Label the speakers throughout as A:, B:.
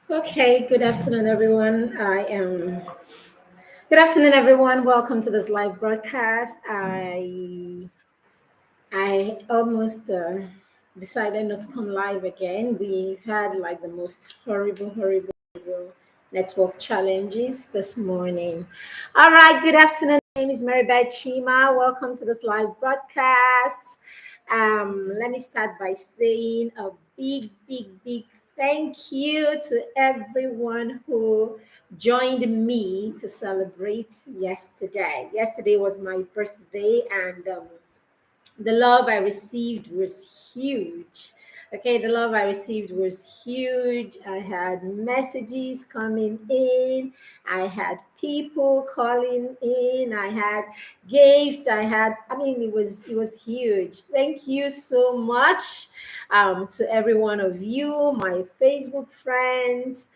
A: Okay, good afternoon, everyone. Good afternoon, everyone. Welcome to this live broadcast. I almost decided not to come live again. We had like the most horrible network challenges this morning. All right, good afternoon. My name is Maribeth Chima. Welcome to this live broadcast. Let me start by saying a big thank you to everyone who joined me to celebrate yesterday. Yesterday was my birthday, and the love I received was huge. Okay, the love I received was huge. I had messages coming in. I had people calling in. I had gifts. It was huge. Thank you so much to every one of you, my Facebook friends,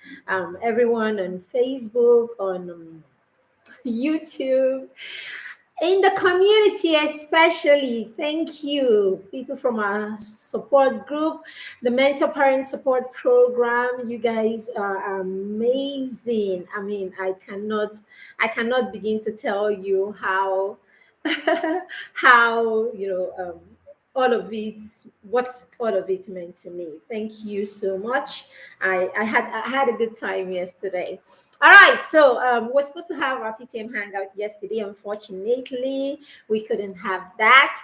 A: everyone on Facebook, on YouTube, in the community especially. Thank you, people from our support group, the mentor parent support program. You guys are amazing. I cannot begin to tell you how how all of it, what all of it meant to me. Thank you so much. I had a good time yesterday. All right, so we're supposed to have our PTM hangout yesterday. Unfortunately, we couldn't have that.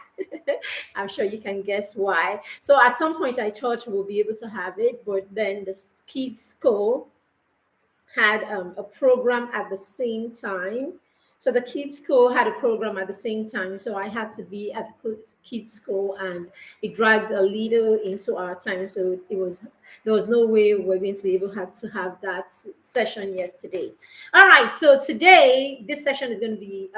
A: I'm sure you can guess why. So at some point, I thought we'll be able to have it, but then the kids' school had a program at the same time. So the kids' school had a program at the same time. So I had to be at the kids' school, and it dragged a little into our time. So there was no way we were going to be able to have that session yesterday. All right. So today, this session is going to be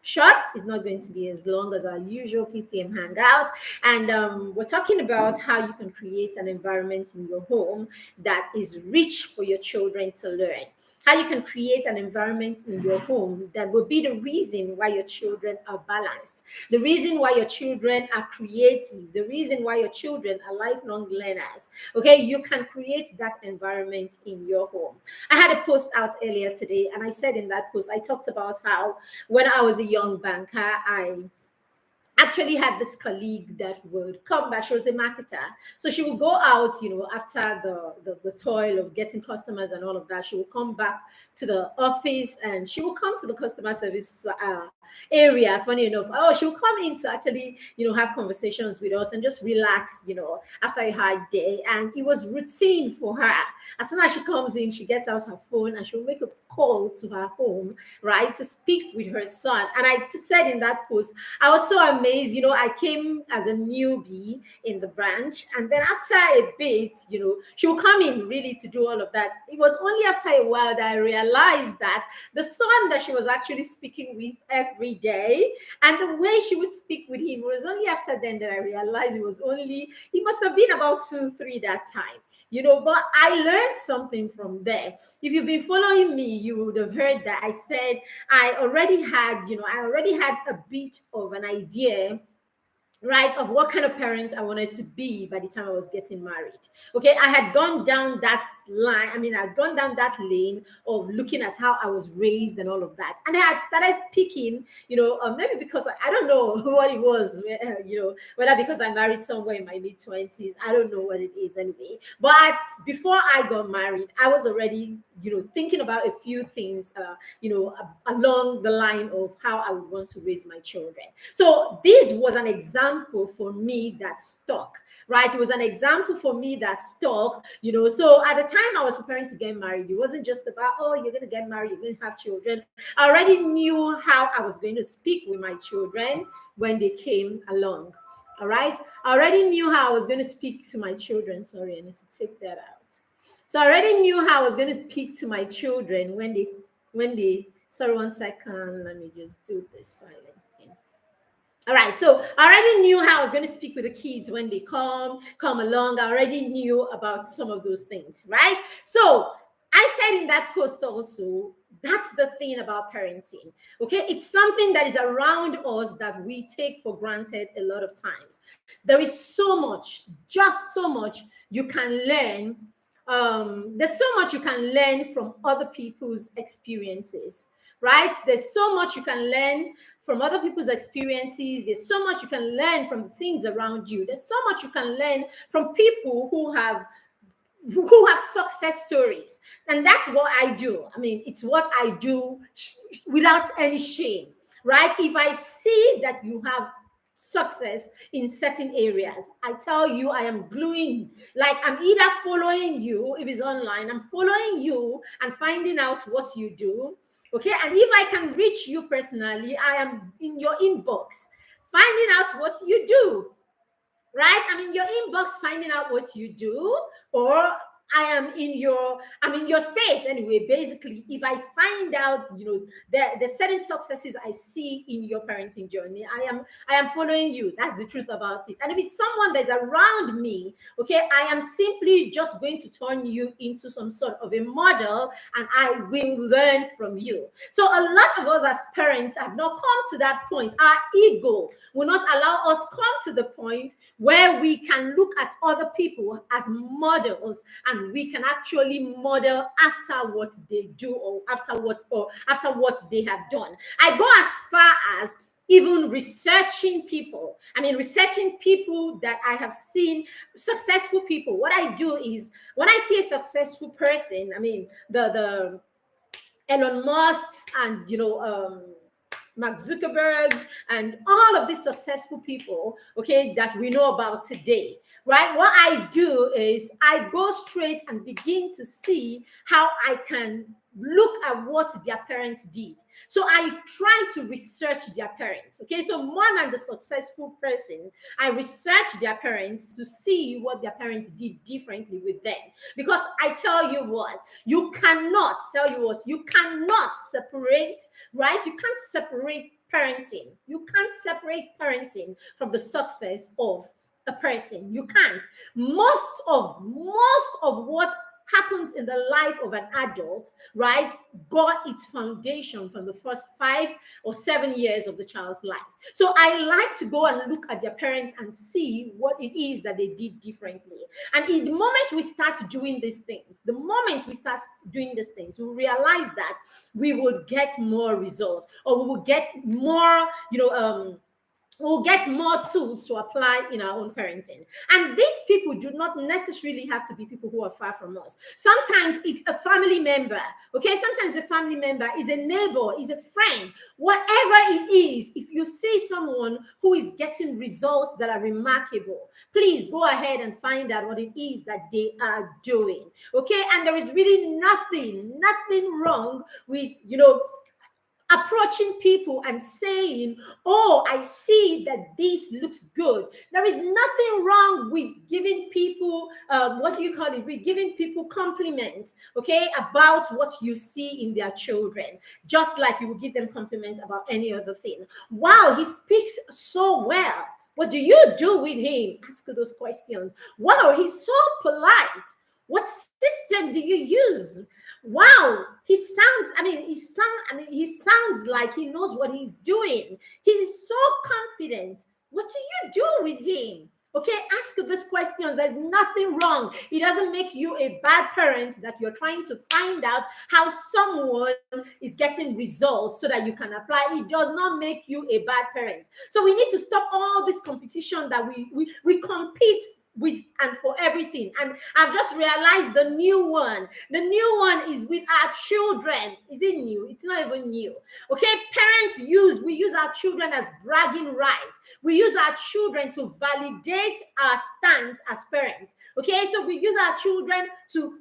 A: short. It's not going to be as long as our usual PTM hangout. And we're talking about how you can create an environment in your home that is rich for your children to learn. How you can create an environment in your home that will be the reason why your children are balanced, the reason why your children are creative, the reason why your children are lifelong learners. Okay, you can create that environment in your home. I had a post out earlier today, and I said in that post, I talked about how when I was a young banker, I actually had this colleague that would come back. She was a marketer. So she would go out, after the toil of getting customers and all of that. She would come back to the office, and she would come to the customer service area. Funny enough, oh, she would come in to actually, have conversations with us and just relax, after a hard day. And it was routine for her. As soon as she comes in, she gets out her phone and she'll make a call to her home, right, to speak with her son. And I just said in that post, I was so amazed. I came as a newbie in the branch, and then after a bit, she will come in really to do all of that. It was only after a while that I realized that the son that she was actually speaking with every day, and the way she would speak with him, was only after then that I realized he must have been about 2, 3 that time. But I learned something from there. If you've been following me, you would have heard that I said I already had a bit of an idea, right, of what kind of parent I wanted to be by the time I was getting married. Okay, I had gone down that line. I'd gone down that lane of looking at how I was raised and all of that. And I had started picking, maybe because I don't know what it was, whether because I married somewhere in my mid 20s. I don't know what it is anyway. But before I got married, I was already, thinking about a few things, along the line of how I would want to raise my children. So this was an example for me that stuck, right? It was an example for me that stuck, So at the time I was preparing to get married, it wasn't just about, oh, you're going to get married, you're going to have children. I already knew how I was going to speak with my children when they came along. All right. I already knew how I was going to speak to my children. Sorry, I need to take that out. So I already knew how I was going to speak to my children when they sorry, 1 second. Let me just do this silent thing. All right, so I already knew how I was going to speak with the kids when they come along. I already knew about some of those things, right? So I said in that post also, that's the thing about parenting. Okay, it's something that is around us that we take for granted a lot of times. There is so much, just so much you can learn there's so much you can learn from other people's experiences, right? There's so much you can learn from other people's experiences. There's so much you can learn from the things around you. There's so much you can learn from people who have success stories. And that's what I do. I mean, it's what I do without any shame, right? If I see that you have success in certain areas, I tell you, I am gluing, like I'm either following you, if it's online, I'm following you and finding out what you do. Okay. And if I can reach you personally, I am in your inbox finding out what you do, right? I'm in your inbox finding out what you do, or I'm in your space anyway. Basically, if I find out, the certain successes I see in your parenting journey, I am following you. That's the truth about it. And if it's someone that's around me, okay, I am simply just going to turn you into some sort of a model, and I will learn from you. So a lot of us as parents have not come to that point. Our ego will not allow us come to the point where we can look at other people as models, and we can actually model after what they do, or after what they have done. I go as far as even researching people. I mean, researching people that I have seen, successful people. What I do is, when I see a successful person, I mean, the Elon Musk, and Mark Zuckerberg, and all of these successful people, okay, that we know about today, right? What I do is I go straight and begin to see how I can look at what their parents did. So I try to research their parents. Okay, so more than the successful person, I research their parents to see what their parents did differently with them. Because I tell you what, you cannot separate, right? You can't separate parenting. You can't separate parenting from the success of a person. You can't. Most of what happens in the life of an adult, right, got its foundation from the first 5 or 7 years of the child's life. So I like to go and look at their parents and see what it is that they did differently. And in the moment we start doing these things, we realize that we would get more results, or we will get more, we'll get more tools to apply in our own parenting. And these people do not necessarily have to be people who are far from us. Sometimes it's a family member, okay? Sometimes a family member is a neighbor, is a friend, whatever it is. If you see someone who is getting results that are remarkable, please go ahead and find out what it is that they are doing, okay? And there is really nothing wrong with, approaching people and saying, oh, I see that this looks good. There is nothing wrong with giving people, what do you call it? With giving people compliments, okay, about what you see in their children, just like you would give them compliments about any other thing. Wow, he speaks so well. What do you do with him? Ask those questions. Wow, he's so polite. What system do you use? Wow, he sounds like he knows what he's doing. He's so confident. What do you do with him? Okay, ask these questions. There's nothing wrong. It doesn't make you a bad parent that you're trying to find out how someone is getting results so that you can apply. It does not make you a bad parent. So we need to stop all this competition that we compete with and for everything. And I've just realized the new one. The new one is with our children. Is it new? It's not even new. Okay, we use our children as bragging rights. We use our children to validate our stance as parents. Okay, so we use our children to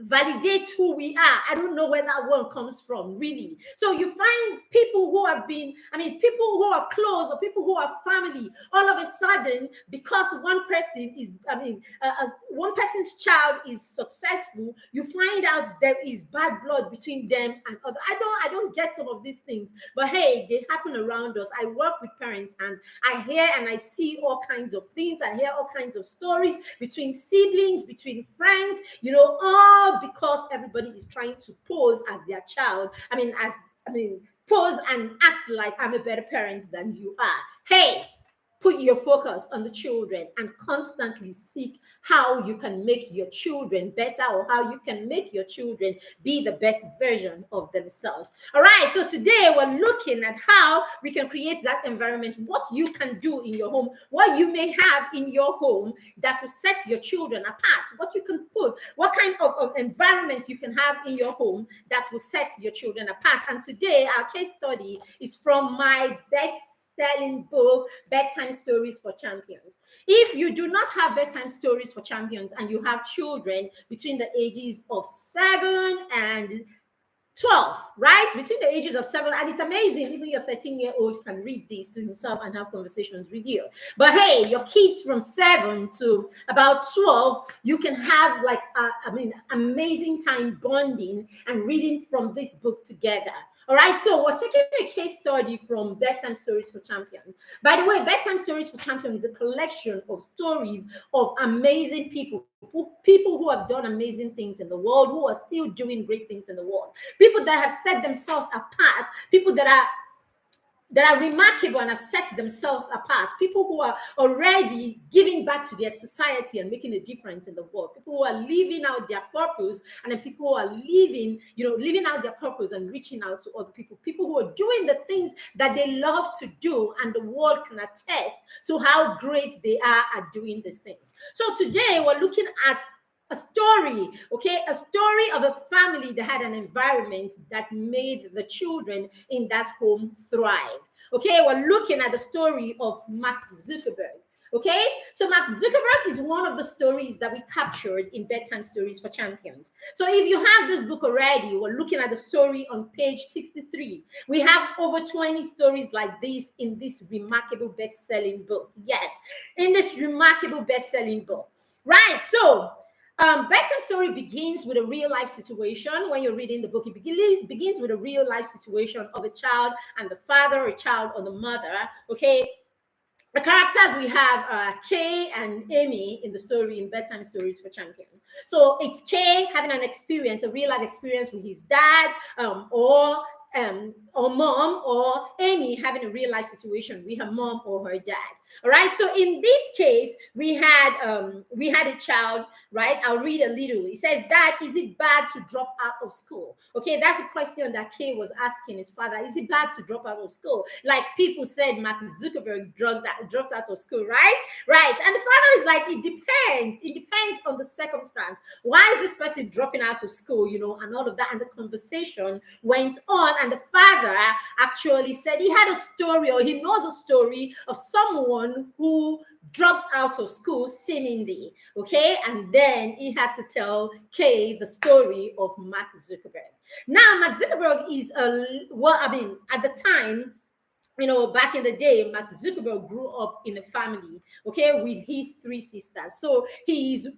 A: validate who we are. I don't know where that one comes from, really. So you find people who have been, people who are close, or people who are family, all of a sudden, because one person's child is successful, you find out there is bad blood between them and other. I don't get some of these things, but hey, they happen around us. I work with parents, and I hear and I see all kinds of things. I hear all kinds of stories between siblings, between friends, all because everybody is trying to pose as their child. Pose and act like I'm a better parent than you are. Hey, put your focus on the children and constantly seek how you can make your children better, or how you can make your children be the best version of themselves. All right, so today we're looking at how we can create that environment, what you can do in your home, what you may have in your home that will set your children apart, what you can put, what kind of environment you can have in your home that will set your children apart. And today our case study is from my best-selling book, Bedtime Stories for Champions. If you do not have bedtime stories for champions and you have children between the ages of 7 and 12, right? Between the ages of 7, and it's amazing, even your 13-year-old can read this to himself and have conversations with you. But hey, your kids from 7 to about 12, you can have like, amazing time bonding and reading from this book together. All right, so we're taking a case study from Bedtime Stories for Champions. By the way, Bedtime Stories for Champions is a collection of stories of amazing people who have done amazing things in the world, who are still doing great things in the world, people that have set themselves apart, people that are remarkable and have set themselves apart, people who are already giving back to their society and making a difference in the world, people who are living out their purpose, and then people who are living out their purpose and reaching out to other people who are doing the things that they love to do, and the world can attest to how great they are at doing these things. So today we're looking at a story, okay, a story of a family that had an environment that made the children in that home thrive. Okay, we're looking at the story of Mark Zuckerberg. Okay, so Mark Zuckerberg is one of the stories that we captured in Bedtime Stories for Champions. So if you have this book already, we're looking at the story on page 63. We have over 20 stories like this in this remarkable best-selling book. Yes, in this remarkable best-selling book. Right, so Bedtime Story begins with a real life situation. When you're reading the book, it begins with a real life situation of a child and the father, a child or the mother. Okay, the characters we have are Kay and Amy in the story in Bedtime Stories for Champions. So it's Kay having an experience, a real life experience with his dad, or mom, or Amy having a real life situation with her mom or her dad. All right. So in this case, we had a child, right? I'll read a little. It says, "Dad, is it bad to drop out of school?" Okay, that's a question that Kay was asking his father. Is it bad to drop out of school? Like people said, Mark Zuckerberg dropped out of school, right? Right. And the father is like, it depends. It depends on the circumstance. Why is this person dropping out of school? And all of that. And the conversation went on, and the father actually said he had a story, or he knows a story of someone who dropped out of school seemingly, okay? And then he had to tell Kay the story of Mark Zuckerberg. Now, Mark Zuckerberg is at the time, back in the day, Mark Zuckerberg grew up in a family, okay, with his 3 sisters. So he's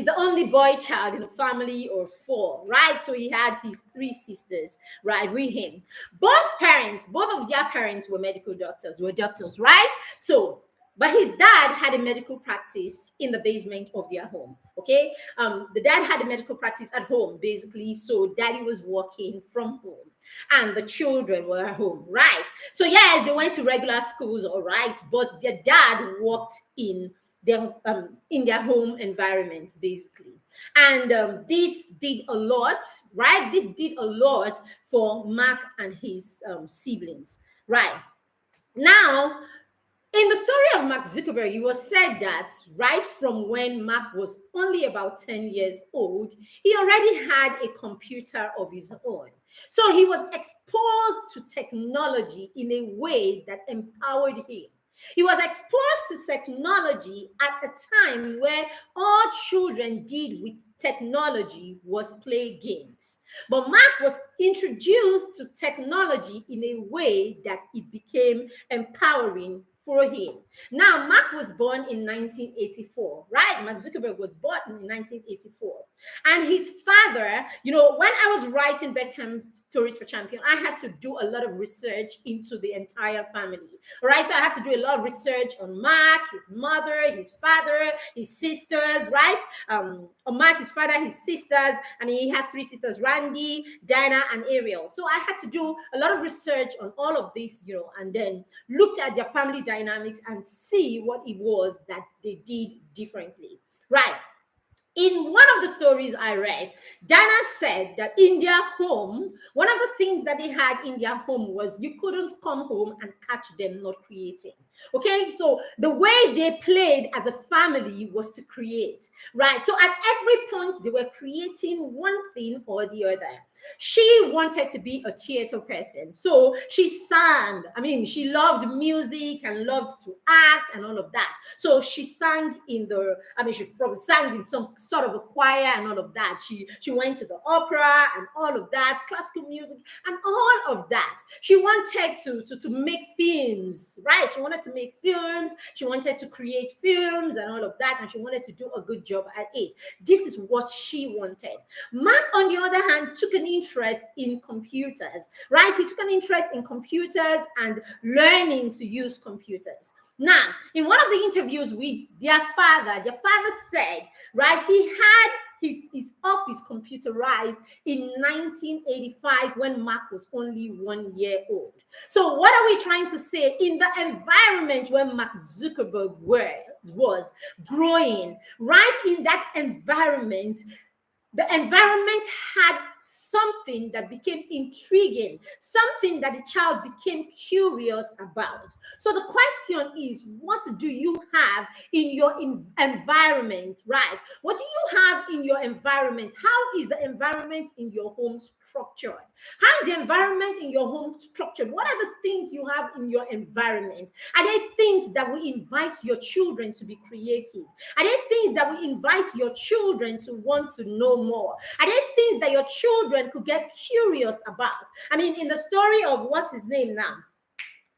A: the only boy child in a family of 4, right? So he had his 3 sisters, right, with him. Both of their parents were medical doctors, right? So, but his dad had a medical practice in the basement of their home. Okay. The dad had a medical practice at home, basically. So daddy was working from home and the children were at home, right? So yes, they went to regular schools, all right, but their dad worked in their home environment, basically. And this did a lot, right? This did a lot for Mark and his siblings, right? Now, in the story of Mark Zuckerberg, it was said that right from when Mark was only about 10 years old, he already had a computer of his own. So he was exposed to technology in a way that empowered him. He was exposed to technology at a time where all children did with technology was play games. But Mark was introduced to technology in a way that it became empowering follow him. Now, Mark was born in 1984, right? Mark Zuckerberg was born in 1984. And his father, when I was writing Bedtime Stories for Champion, I had to do a lot of research into the entire family, all right? So I had to do a lot of research on Mark, his mother, his father, his sisters, right? On Mark, his father, his sisters. I mean, he has three sisters, Randy, Diana, and Ariel. So I had to do a lot of research on all of this, and then looked at their family dynamics and see what it was that they did differently, right? In one of the stories I read, Dana said that in their home, one of the things that they had in their home was you couldn't come home and catch them not creating. Okay, so the way they played as a family was to create, right? So at every point, they were creating one thing or the other. She wanted to be a theater person. So she sang. I mean, she loved music and loved to act and all of that. So she sang she probably sang in some sort of a choir and all of that. She went to the opera and all of that, classical music and all of that. She wanted to make films, right? She wanted to make films. She wanted to create films and all of that. And she wanted to do a good job at it. This is what she wanted. Mark, on the other hand, took an interest in computers, right? He took an interest in computers and learning to use computers. Now, in one of the interviews with their father said, right, he had his office computerized in 1985 when Mark was only 1 year old. So what are we trying to say? In the environment where Mark Zuckerberg was growing, right in that environment, the environment had something that became intriguing, something that the child became curious about. So the question is, what do you have in your environment, right? What do you have in your environment? How is the environment in your home structured? How is the environment in your home structured? What are the things you have in your environment? Are they things that will invite your children to be creative? Are they things that will invite your children to want to know more? Are there things that your children could get curious about? I mean, in the story of what's his name now?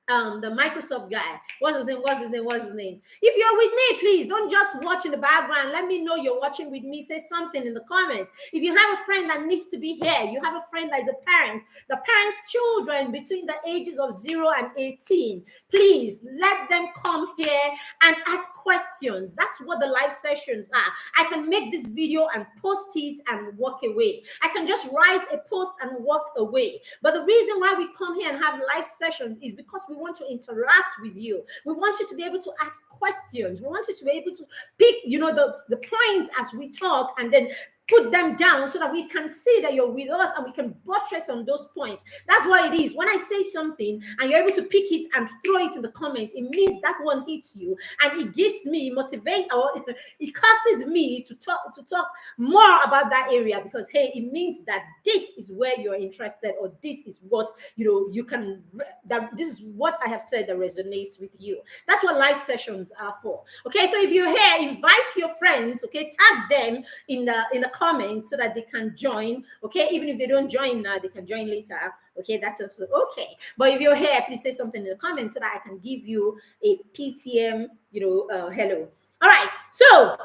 A: The Microsoft guy. What's his name? If you're with me, please don't just watch in the background. Let me know you're watching with me. Say something in the comments. If you have a friend that needs to be here, you have a friend that is a parent, the parents' children between the ages of 0 and 18, please let them come here and ask questions. That's what the live sessions are. I can make this video and post it and walk away. I can just write a post and walk away. But the reason why we come here and have live sessions is because we want to interact with you. We want you to be able to ask questions. We want you to be able to pick, the points as we talk and then put them down so that we can see that you're with us and we can buttress on those points. That's why it is. When I say something and you're able to pick it and throw it in the comments, it means that one hits you and it gives me it causes me to talk more about that area because, hey, it means that this is where you're interested or this is what, this is what I have said that resonates with you. That's what live sessions are for. Okay, so if you're here, invite your friends, okay, tag them in the comments so that they can join. Okay, even if they don't join now, they can join later. Okay, that's also okay. But if you're here, please say something in the comments so that I can give you a PTM, hello. All right. So,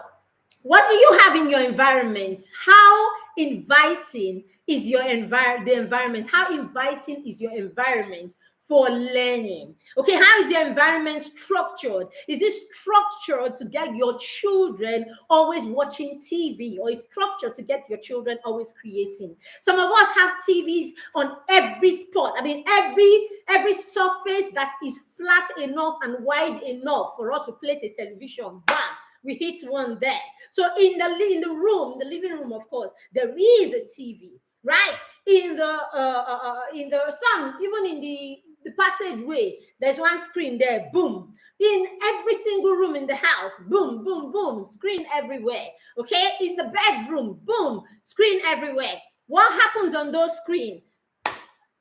A: what do you have in your environment? How inviting is the environment? How inviting is your environment for learning? Okay, how is your environment structured? Is it structured to get your children always watching TV, or is structured to get your children always creating? Some of us have TVs on every spot. I mean, every surface that is flat enough and wide enough for us to play the television. Bam! We hit one there. So in the living room, of course, there is a TV, right? In the sun, even in the passageway, there's one screen there. Boom. In every single room in the house, boom, boom, boom, screen everywhere. Okay, in the bedroom, boom, screen everywhere. What happens on those screens?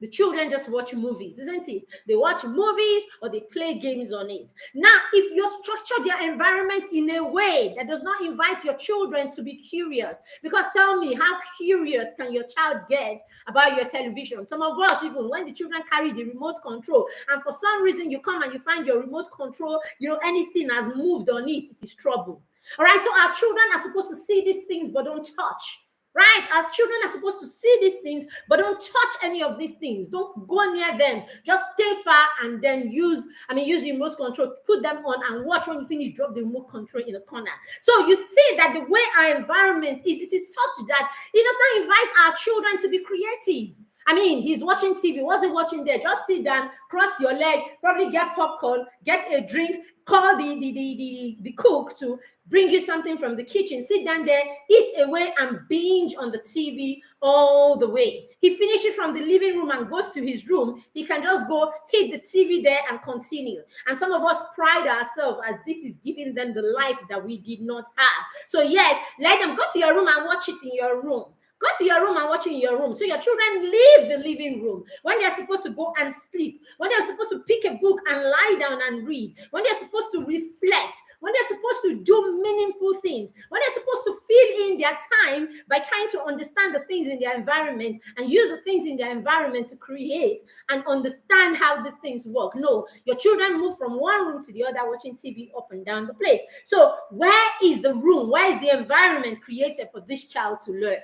A: The children just watch movies, isn't it? They watch movies or they play games on it. Now, if you structure their environment in a way that does not invite your children to be curious, because tell me, how curious can your child get about your television? Some of us, even when the children carry the remote control, and for some reason you come and you find your remote control, anything has moved on it, it is trouble. All right, so our children are supposed to see these things but don't touch. Right? Our children are supposed to see these things, but don't touch any of these things. Don't go near them. Just stay far and then use the remote control, put them on and watch. When you finish, drop the remote control in the corner. So you see that the way our environment is, it is such that it does not invite our children to be creative. He's watching TV. What's he watching there? Just sit down, cross your leg, probably get popcorn, get a drink, call the cook to bring you something from the kitchen, sit down there, eat away, and binge on the TV all the way. He finishes from the living room and goes to his room. He can just go hit the TV there and continue. And some of us pride ourselves as this is giving them the life that we did not have. So yes, let them go to your room and watch it in your room. Go to your room and watch it in your room. So your children leave the living room when they're supposed to go and sleep, when they're supposed to pick a book and lie down and read, when they're supposed to reflect, when they're supposed to do meaningful things, when they're supposed to fill in their time by trying to understand the things in their environment and use the things in their environment to create and understand how these things work. No, your children move from one room to the other watching TV up and down the place. So where is the room? Where is the environment created for this child to learn?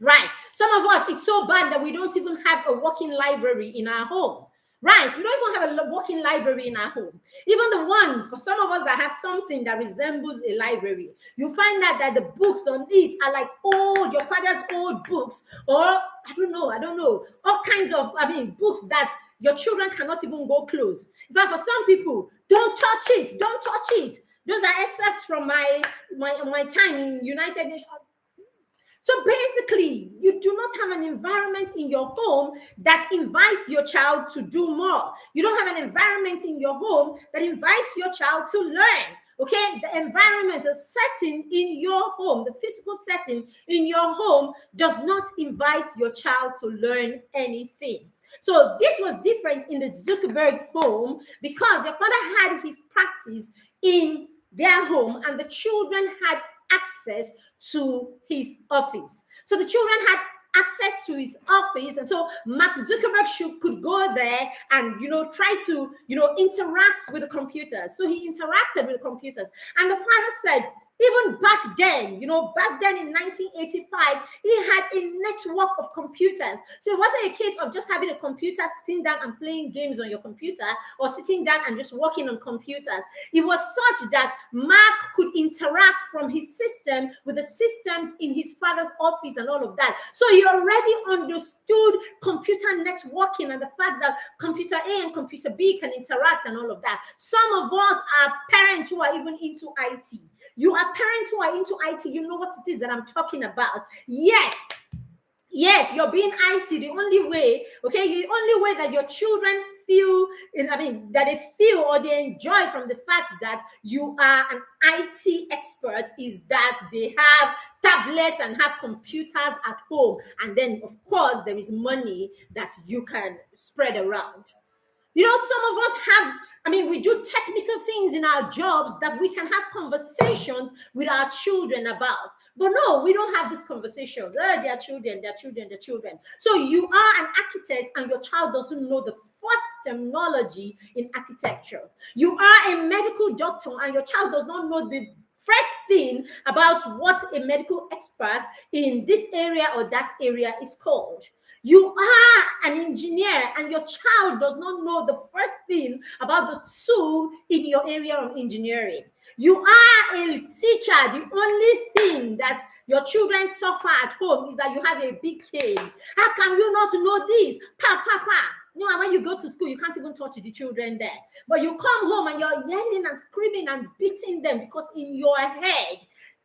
A: Right. Some of us, it's so bad that we don't even have a working library in our home. Right. We don't even have a working library in our home. Even the one, for some of us that have something that resembles a library, you find out that the books on it are like your father's old books, or I don't know, all kinds of, books that your children cannot even go close. In fact, for some people, don't touch it. Those are excerpts from my time in United Nations. So basically, you do not have an environment in your home that invites your child to do more. You don't have an environment in your home that invites your child to learn. Okay, the environment, the setting in your home, the physical setting in your home does not invite your child to learn anything. So this was different in the Zuckerberg home because their father had his practice in their home and the children had access to his office. So the children had access to his office, and so Mark Zuckerberg could go there and try to interact with the computers. So he interacted with the computers, and the father said, even back then in 1985, he had a network of computers. So it wasn't a case of just having a computer, sitting down and playing games on your computer, or sitting down and just working on computers. It was such that Mark could interact from his system with the systems in his father's office and all of that. So he already understood computer networking and the fact that computer A and computer B can interact and all of that. Some of us are parents who are even into IT. You are parents who are into IT, you know what it is that I'm talking about. Yes, you're being IT. The only way that your children feel, that they feel or they enjoy from the fact that you are an IT expert is that they have tablets and have computers at home. And then, of course, there is money that you can spread around. Some of us have, we do technical things in our jobs that we can have conversations with our children about. But no, we don't have these conversations. They're children. So you are an architect and your child doesn't know the first terminology in architecture. You are a medical doctor and your child does not know the first thing about what a medical expert in this area or that area is called. You are an engineer and your child does not know the first thing about the tool in your area of engineering. You are a teacher. The only thing that your children suffer at home is that you have a big cane. How can you not know this? When you go to school, you can't even touch the children there. But you come home and you're yelling and screaming and beating them because in your head,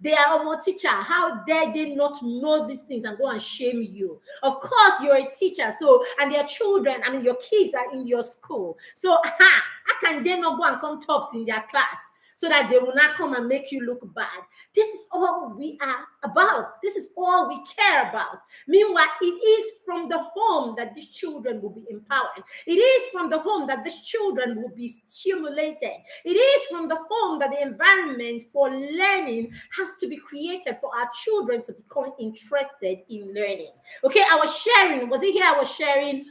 A: they are a teacher. How dare they not know these things and go and shame you? Of course, you're a teacher. So, and their children, your kids are in your school. So, how can they not go and come tops in their class? so that they will not come and make you look bad. This is all we are about. This is all we care about. Meanwhile, it is from the home that these children will be empowered. It is from the home that these children will be stimulated. It is from the home that the environment for learning has to be created for our children to become interested in learning. Okay, I was sharing, was it here? I was sharing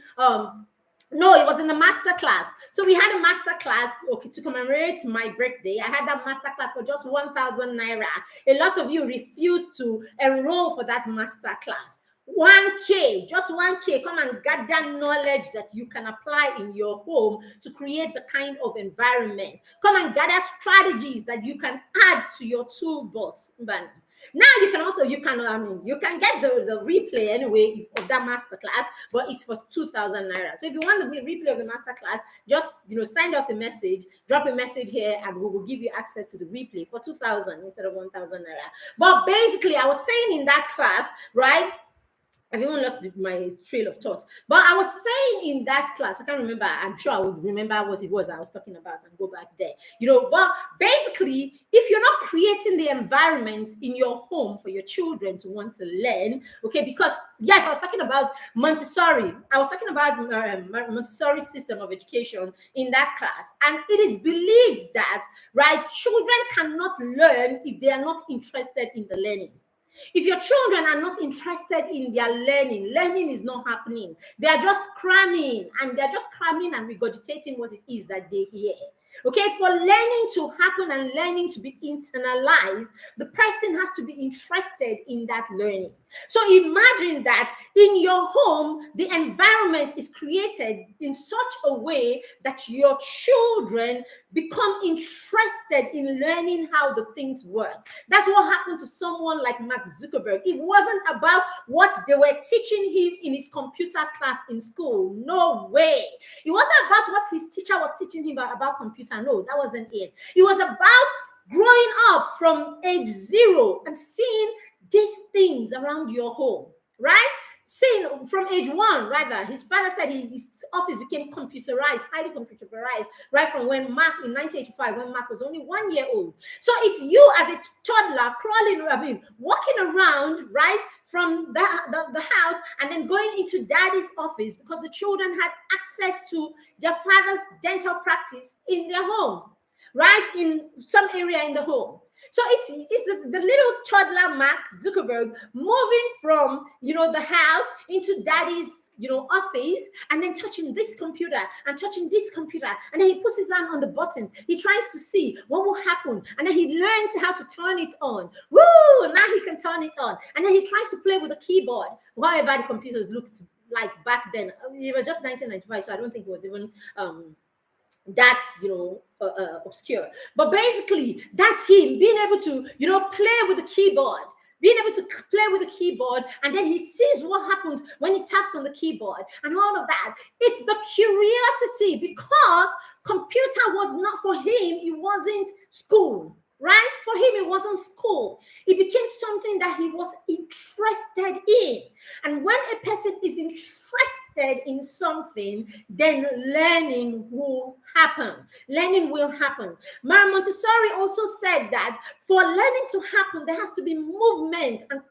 A: no, it was in the master class. So we had a master class, okay, to commemorate my birthday. I had that master class for just 1,000 naira. A lot of you refused to enroll for that master class. 1K, just 1K. Come and gather knowledge that you can apply in your home to create the kind of environment. Come and gather strategies that you can add to your toolbox. Now you can also you can get the replay anyway of that master class, but it's for 2,000 naira. So if you want the replay of the master class, just send us a message, drop a message here, and we will give you access to the replay for 2,000 instead of 1,000 naira. But basically, I was saying in that class, right? I've even lost my trail of thought. But I was saying in that class, I can't remember. I'm sure I would remember what it was I was talking about and go back there. But basically, if you're not creating the environment in your home for your children to want to learn, okay, because yes, I was talking about Montessori. I was talking about Montessori system of education in that class. And it is believed that, right, children cannot learn if they are not interested in the learning. If your children are not interested in their learning is not happening. They are just cramming and regurgitating what it is that they hear. Okay, for learning to happen and learning to be internalized, the person has to be interested in that learning. So imagine that in your home, the environment is created in such a way that your children become interested in learning how the things work. That's what happened to someone like Mark Zuckerberg. It wasn't about what they were teaching him in his computer class in school. No way. It wasn't about what his teacher was teaching him about computer. No, that wasn't it. It was about growing up from age 0 and seeing these things around your home, right? Seeing from age 1, rather, his father said his office became computerized, highly computerized, right from when Mark, in 1985, when Mark was only 1 year old. So it's you as a toddler walking around, right, from the house and then going into daddy's office because the children had access to their father's dental practice in their home, right, in some area in the home. So it's the little toddler Mark Zuckerberg moving from the house into daddy's office, and then touching this computer and touching this computer, and then he puts his hand on the buttons. He tries to see what will happen, and then he learns how to turn it on. Woo! Now he can turn it on, and then he tries to play with the keyboard. However, the computers looked like back then. It was just 1995, so I don't think it was even that's obscure. But basically, that's him being able to play with the keyboard, and then he sees what happens when he taps on the keyboard and all of that. It's the curiosity, because computer was not for him. It wasn't school, right? For him, it wasn't school. It became something that he was interested in. And when a person is interested in something, then learning will happen. Learning will happen. Mary Montessori also said that for learning to happen, there has to be movement and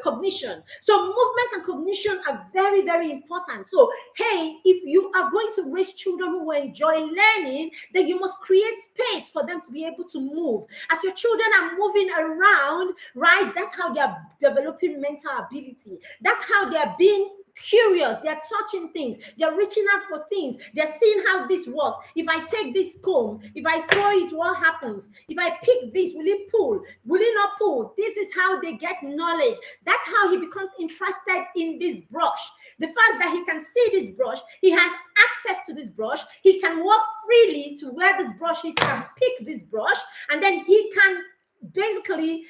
A: cognition. So movement and cognition are very, very important. So, hey, if you are going to raise children who enjoy learning, then you must create space for them to be able to move. As your children are moving around, right, that's how they are developing mental ability. That's how they are being curious. They're touching things, they're reaching out for things, they're seeing how this works. If I take this comb, if I throw it, what happens? If I pick this, will it pull? Will it not pull? This is how they get knowledge. That's how he becomes interested in this brush. The fact that he can see this brush, he has access to this brush, he can walk freely to where this brush is and pick this brush, and then he can basically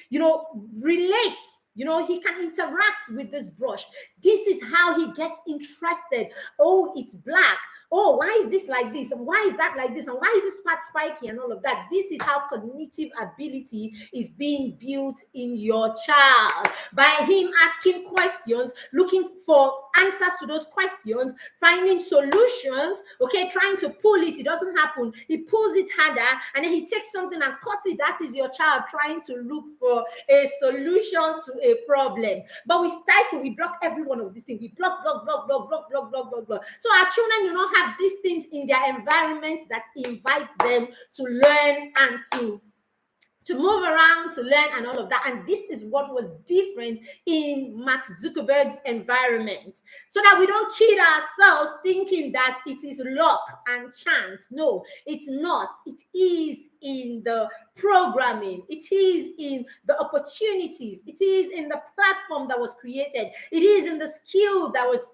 A: relate. He can interact with this brush. This is how he gets interested. Oh, it's black. Oh, why is this like this? And why is that like this? And why is this part spiky and all of that? This is how cognitive ability is being built in your child, by him asking questions, looking for answers to those questions, finding solutions, okay, trying to pull it doesn't happen. He pulls it harder, and then he takes something and cuts it. That is your child trying to look for a solution to a problem. But we stifle, we block every one of these things. We block, block, block, block, block, block, block, block, block. So our children do not have these things in their environment that invite them to learn and to move around, to learn, and all of that. And this is what was different in Mark Zuckerberg's environment. So that we don't kid ourselves thinking that it is luck and chance. No, it's not. It is in the programming. It is in the opportunities. It is in the platform that was created. It is in the skill that was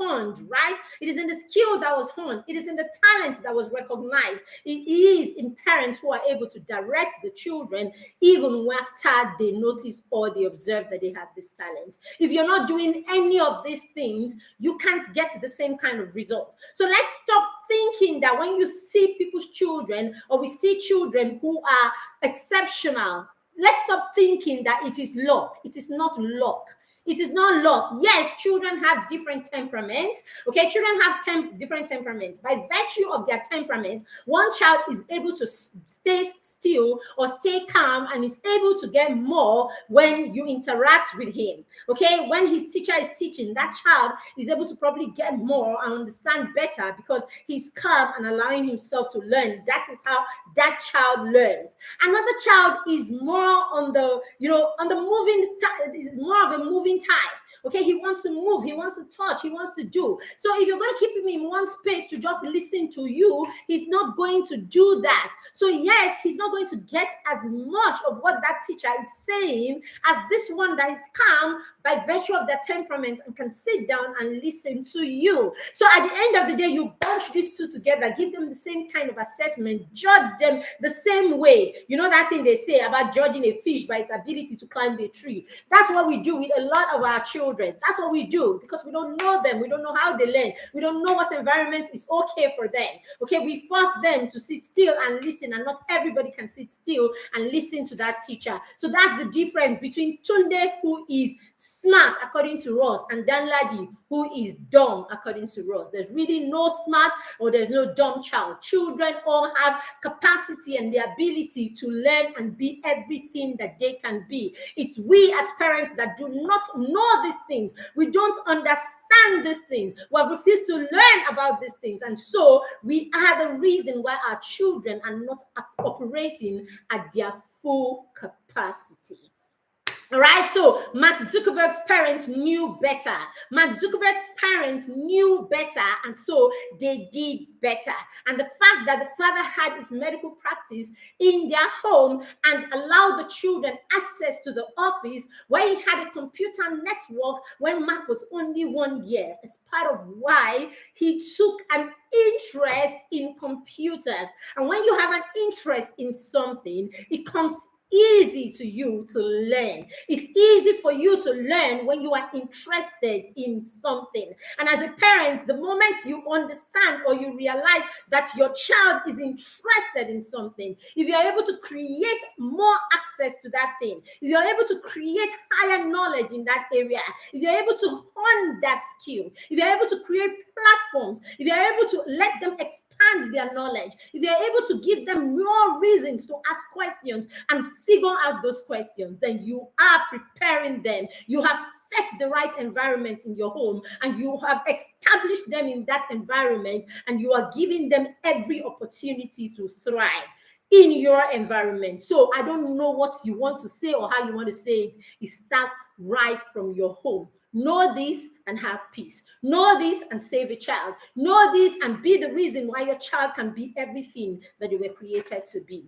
A: honed, right? It is in the skill that was honed. It is in the talent that was recognized. It is in parents who are able to direct the children even after they notice or they observe that they have this talent. If you're not doing any of these things, you can't get the same kind of results. So let's stop thinking that when you see people's children, or we see children who are exceptional, let's stop thinking that it is luck. It is not luck. It is not luck. Yes, children have different temperaments. Okay, children have different temperaments. By virtue of their temperaments, one child is able to stay still or stay calm and is able to get more when you interact with him. Okay, when his teacher is teaching, that child is able to probably get more and understand better because he's calm and allowing himself to learn. That is how that child learns. Another child is more on the, on the moving, is more of a moving type. Okay, he wants to move, he wants to touch, he wants to do. So if you're going to keep him in one space to just listen to you, he's not going to do that. So yes, he's not going to get as much of what that teacher is saying as this one that is calm by virtue of their temperament and can sit down and listen to you. So at the end of the day, you bunch these two together, give them the same kind of assessment, judge them the same way. You know that thing they say about judging a fish by its ability to climb a tree? That's what we do with a lot of our children. That's what we do because we don't know them. We don't know how they learn. We don't know what environment is okay for them. Okay, we force them to sit still and listen, and not everybody can sit still and listen to that teacher. So that's the difference between Tunde, who is smart according to Ross, and Danladi, who is dumb according to Ross. There's really no smart or there's no dumb child. Children all have capacity and the ability to learn and be everything that they can be. It's we as parents that do not know these things. We don't understand these things. We have refused to learn about these things. And so we are the reason why our children are not operating at their full capacity. All right, so Mark Zuckerberg's parents knew better. Mark Zuckerberg's parents knew better, and so they did better. And the fact that the father had his medical practice in their home and allowed the children access to the office where he had a computer network when Mark was only 1 year is part of why he took an interest in computers. And when you have an interest in something, it comes easy to you to learn. It's easy for you to learn when you are interested in something. And as a parent, the moment you understand or you realize that your child is interested in something, if you're able to create more access to that thing, if you're able to create higher knowledge in that area, if you're able to hone that skill, if you're able to create platforms, if you're able to let them expand their knowledge, if you're able to give them more reasons to ask questions and figure out those questions, then you are preparing them. You have set the right environment in your home and you have established them in that environment, and you are giving them every opportunity to thrive in your environment. So I don't know what you want to say or how you want to say it. It starts right from your home. Know this and have peace. Know this and save a child. Know this and be the reason why your child can be everything that they were created to be.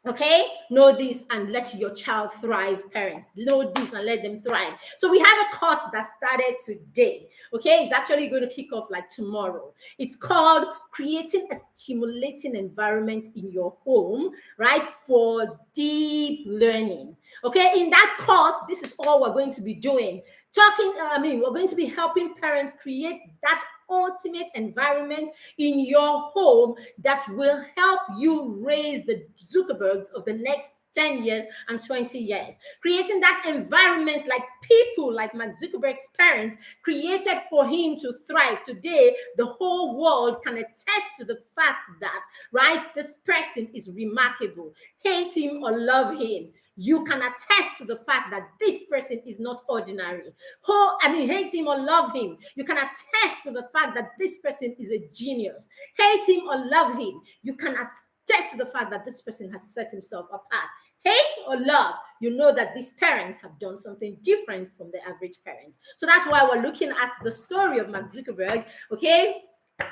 A: Okay, know this and let your child thrive, parents. Know this and let them thrive. So we have a course that started today. Okay, it's actually going to kick off like tomorrow. It's called Creating a Stimulating Environment in Your Home, right, for deep learning. Okay, in that course, this is all we're going to be doing. We're going to be helping parents create that ultimate environment in your home that will help you raise the Zuckerbergs of the next 10 years, and 20 years. Creating that environment like people like Mark Zuckerberg's parents created for him to thrive. Today, the whole world can attest to the fact that, right, this person is remarkable. Hate him or love him, you can attest to the fact that this person is not ordinary. Hate him or love him, you can attest to the fact that this person is a genius. Hate him or love him, you can attest to the fact that this person has set himself apart. Hate or love, you know that these parents have done something different from the average parents. So that's why we're looking at the story of Mark Zuckerberg, okay?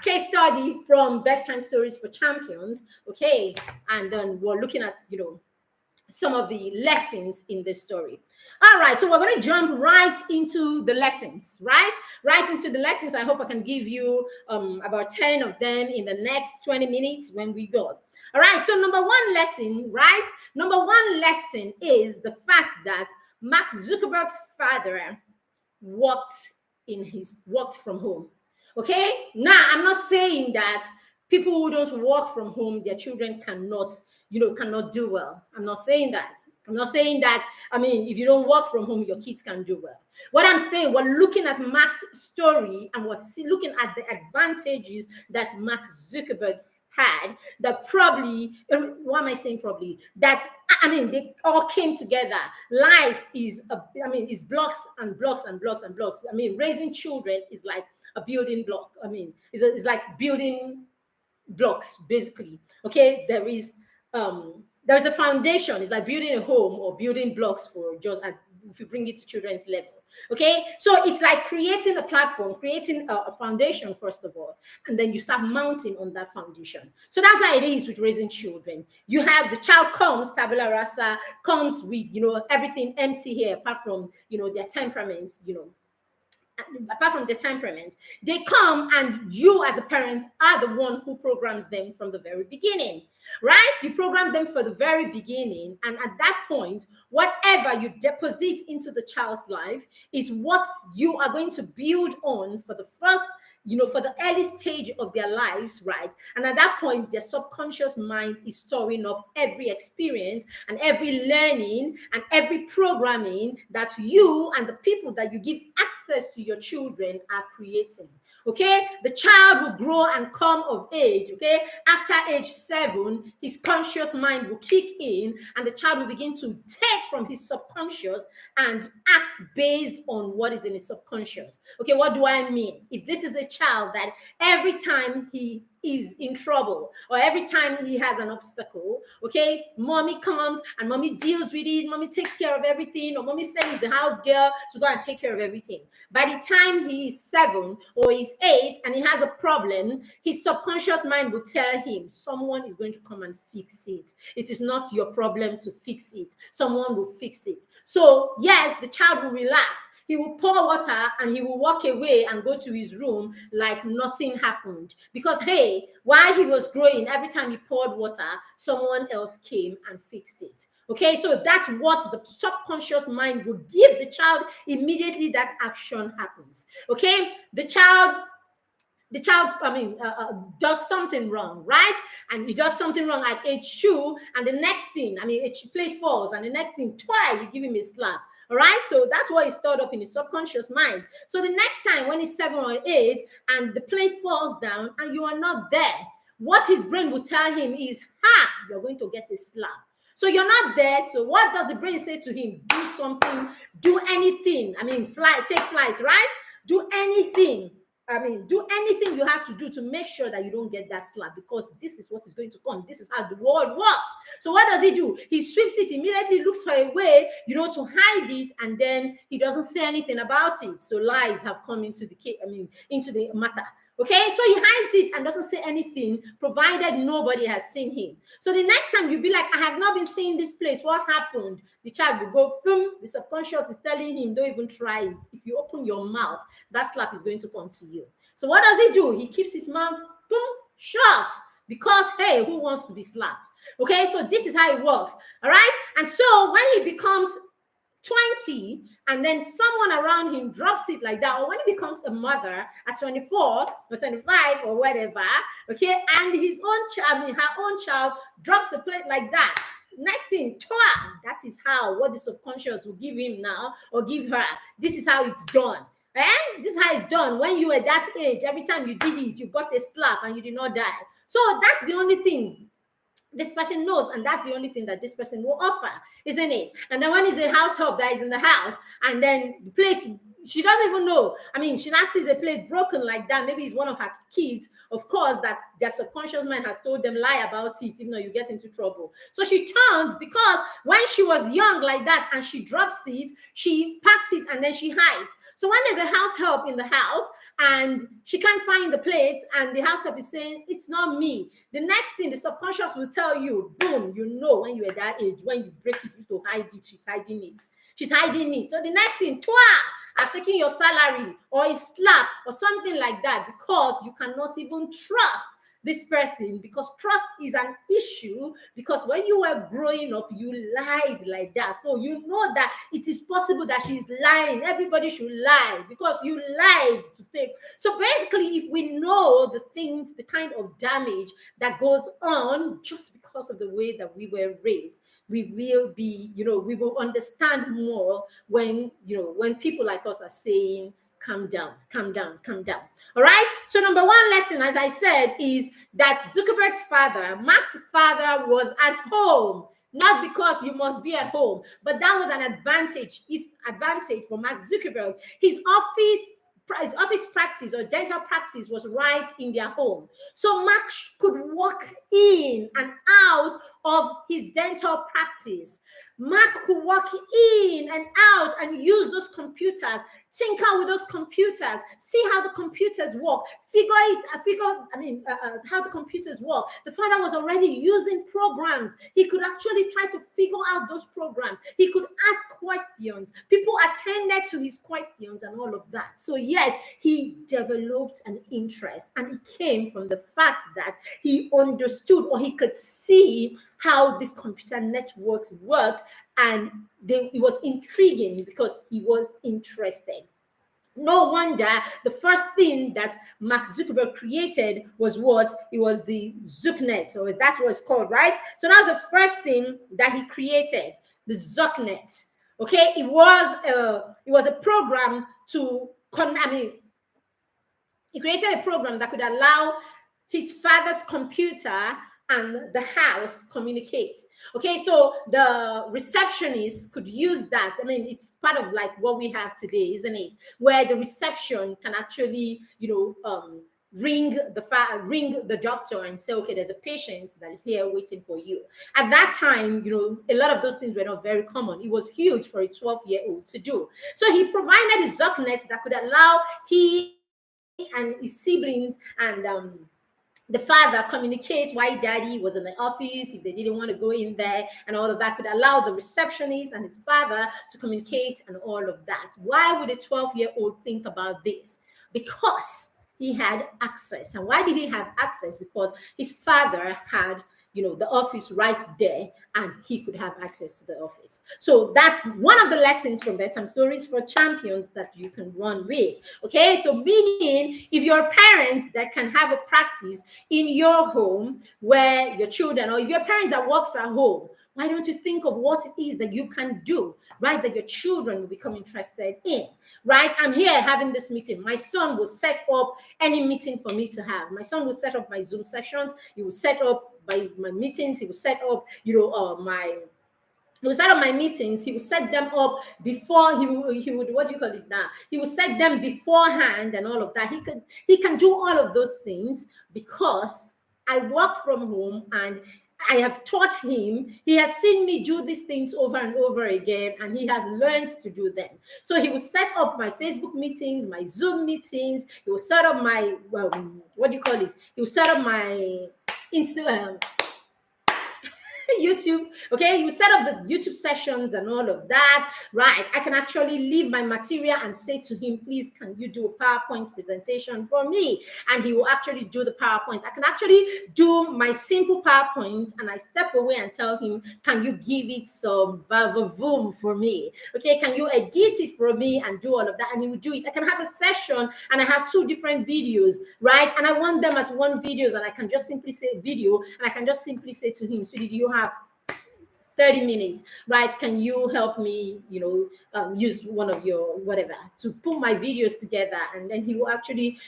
A: Case study from Bedtime Stories for Champions, okay? And then we're looking at, some of the lessons in this story. All right, so we're going to jump right into the lessons, right? Right into the lessons. I hope I can give you about 10 of them in the next 20 minutes when we go. All right, so number one lesson, right? Number one lesson is the fact that Mark Zuckerberg's father worked from home. Okay, now I'm not saying that people who don't work from home, their children cannot do well. I'm not saying that. I'm not saying that, if you don't work from home, your kids can do well. What I'm saying, we're looking at Mark's story and we're looking at the advantages that Mark Zuckerberg had, that probably, why am I saying probably? That, they all came together. Life is blocks and blocks and blocks and blocks. Raising children is like a building block. It's like building blocks, basically. Okay, there's a foundation. It's like building a home or building blocks for just if you bring it to children's level. Okay, so it's like creating a platform, creating a foundation first of all, and then you start mounting on that foundation. So that's how it is with raising children. You have the child comes tabula rasa, comes with everything empty here apart from their temperaments, apart from the temperament, they come and you as a parent are the one who programs them from the very beginning, right? You program them for the very beginning, and at that point, whatever you deposit into the child's life is what you are going to build on for the first, for the early stage of their lives, right? And at that point, their subconscious mind is storing up every experience and every learning and every programming that you and the people that you give access to your children are creating. Okay, the child will grow and come of age. Okay, after age 7, his conscious mind will kick in, and the child will begin to take from his subconscious and act based on what is in his subconscious. Okay, what do I mean? If this is a child that every time he is in trouble or every time he has an obstacle, okay, mommy comes and mommy deals with it, mommy takes care of everything, or mommy sends the house girl to go and take care of everything. By the time he is 7 or he's 8 and he has a problem, his subconscious mind will tell him someone is going to come and fix it. It is not your problem to fix it. Someone will fix it. So yes, the child will relax. He will pour water and he will walk away and go to his room like nothing happened. Because, hey, while he was growing, every time he poured water, someone else came and fixed it. Okay, so that's what the subconscious mind will give the child immediately that action happens. Okay, the child does something wrong, right? And he does something wrong at age 2, and the next thing, age plate falls, and the next thing, twice you give him a slap. All right, so that's what is stored up in his subconscious mind. So the next time when he's 7 or 8 and the plate falls down and you are not there, what his brain will tell him is, you're going to get a slap. So you're not there. So what does the brain say to him? Do something, do anything. Take flight, right? Do anything. Do anything you have to do to make sure that you don't get that slap, because this is what is going to come. This is how the world works. So what does he do? He sweeps it, immediately looks for a way, to hide it, and then he doesn't say anything about it. So lies have come into the matter. Okay, so he hides it and doesn't say anything, provided nobody has seen him. So the next time you'll be like, I have not been seeing this place. What happened? The child will go, boom. The subconscious is telling him, don't even try it. If you open your mouth, that slap is going to come to you. So what does he do? He keeps his mouth, boom, shut. Because, hey, who wants to be slapped? Okay, so this is how it works. All right? And so when he becomes 20 and then someone around him drops it like that, or when he becomes a mother at 24 or 25 or whatever, okay, and her own child drops a plate like that, Next thing, twa. That is how what the subconscious will give him now or give her. This is how it's done. And this is how it's done. When you were that age, every time you did it, you got a slap and you did not die. So that's the only thing this person knows, and that's the only thing that this person will offer, isn't it? And then when it's a house help that is in the house, and then the plate, she doesn't even know. I mean, she now sees a plate broken like that. Maybe it's one of her kids, of course, that their subconscious mind has told them lie about it, even though you get into trouble. So she turns, because when she was young like that and she drops it, she packs it and then she hides. So when there's a house help in the house and she can't find the plates, and the house help is saying, it's not me, the next thing the subconscious will tell you, boom, you know, when you were that age, when you break it, you used to hide it, she's hiding it. She's hiding it. So the next thing, twa, I've taken your salary or a slap or something like that, because you cannot even trust this person, because trust is an issue, because when you were growing up you lied like that, so you know that it is possible that she's lying. Everybody should lie because you lied to take. So basically, if we know the things, the kind of damage that goes on just because of the way that we were raised, we will be, we will understand more when, when people like us are saying, calm down, calm down, calm down. All right. So number one lesson, as I said, is that Zuckerberg's father, Mark's father, was at home. Not because you must be at home, but that was an advantage. His advantage for Mark Zuckerberg. His office practice or dental practice was right in their home. So Mark could walk in and out of his dental practice. Mark could walk in and out and use those computers, tinker with those computers, see how the computers work, how the computers work. The father was already using programs. He could actually try to figure out those programs. He could ask questions. People attended to his questions and all of that. So yes, he developed an interest, and it came from the fact that he understood, or he could see how these computer networks worked, and it was intriguing because he was interested. No wonder the first thing that Mark Zuckerberg created was what? It was the ZuckNet. So that's what it's called, right? So that's the first thing that he created, the ZuckNet. Okay, it was a program he created a program that could allow his father's computer and the house communicate. Okay, so the receptionist could use that. I mean, it's part of like what we have today, isn't it? Where the reception can actually, ring the doctor and say, okay, there's a patient that is here waiting for you. At that time, a lot of those things were not very common. It was huge for a 12-year-old to do. So he provided a ZuckNet that could allow he and his siblings and the father communicate why daddy was in the office, if they didn't want to go in there, and all of that could allow the receptionist and his father to communicate and all of that. Why would a 12-year-old think about this? Because he had access. And why did he have access? Because his father had the office right there, and he could have access to the office. So that's one of the lessons from Bedtime Stories for Champions that you can run with. Okay, so meaning if you're parents that can have a practice in your home where your children, or if you're a parent that works at home, why don't you think of what it is that you can do, right, that your children will become interested in, right? I'm here having this meeting. My son will set up any meeting for me to have. My son will set up my Zoom sessions. He will set up my meetings. He will set up, he will set up my meetings. He will set them up before he would what do you call it now? He will set them beforehand and all of that. He can do all of those things because I work from home and I have taught him. He has seen me do these things over and over again, and he has learned to do them. So he will set up my Facebook meetings, my Zoom meetings. He will set up my what do you call it? He will set up my Instagram. YouTube, okay, you set up the YouTube sessions and all of that, right? I can actually leave my material and say to him, please, can you do a PowerPoint presentation for me? And he will actually do the PowerPoint. I can actually do my simple PowerPoint, and I step away and tell him, can you give it some vavoom for me? Okay, can you edit it for me and do all of that? And he will do it. I can have a session and I have 2 different videos, right? And I want them as one videos, and I can just simply say video, and I can just simply say to him, so did you have 30 minutes, right? Can you help me, use one of your whatever to put my videos together? And then he will actually,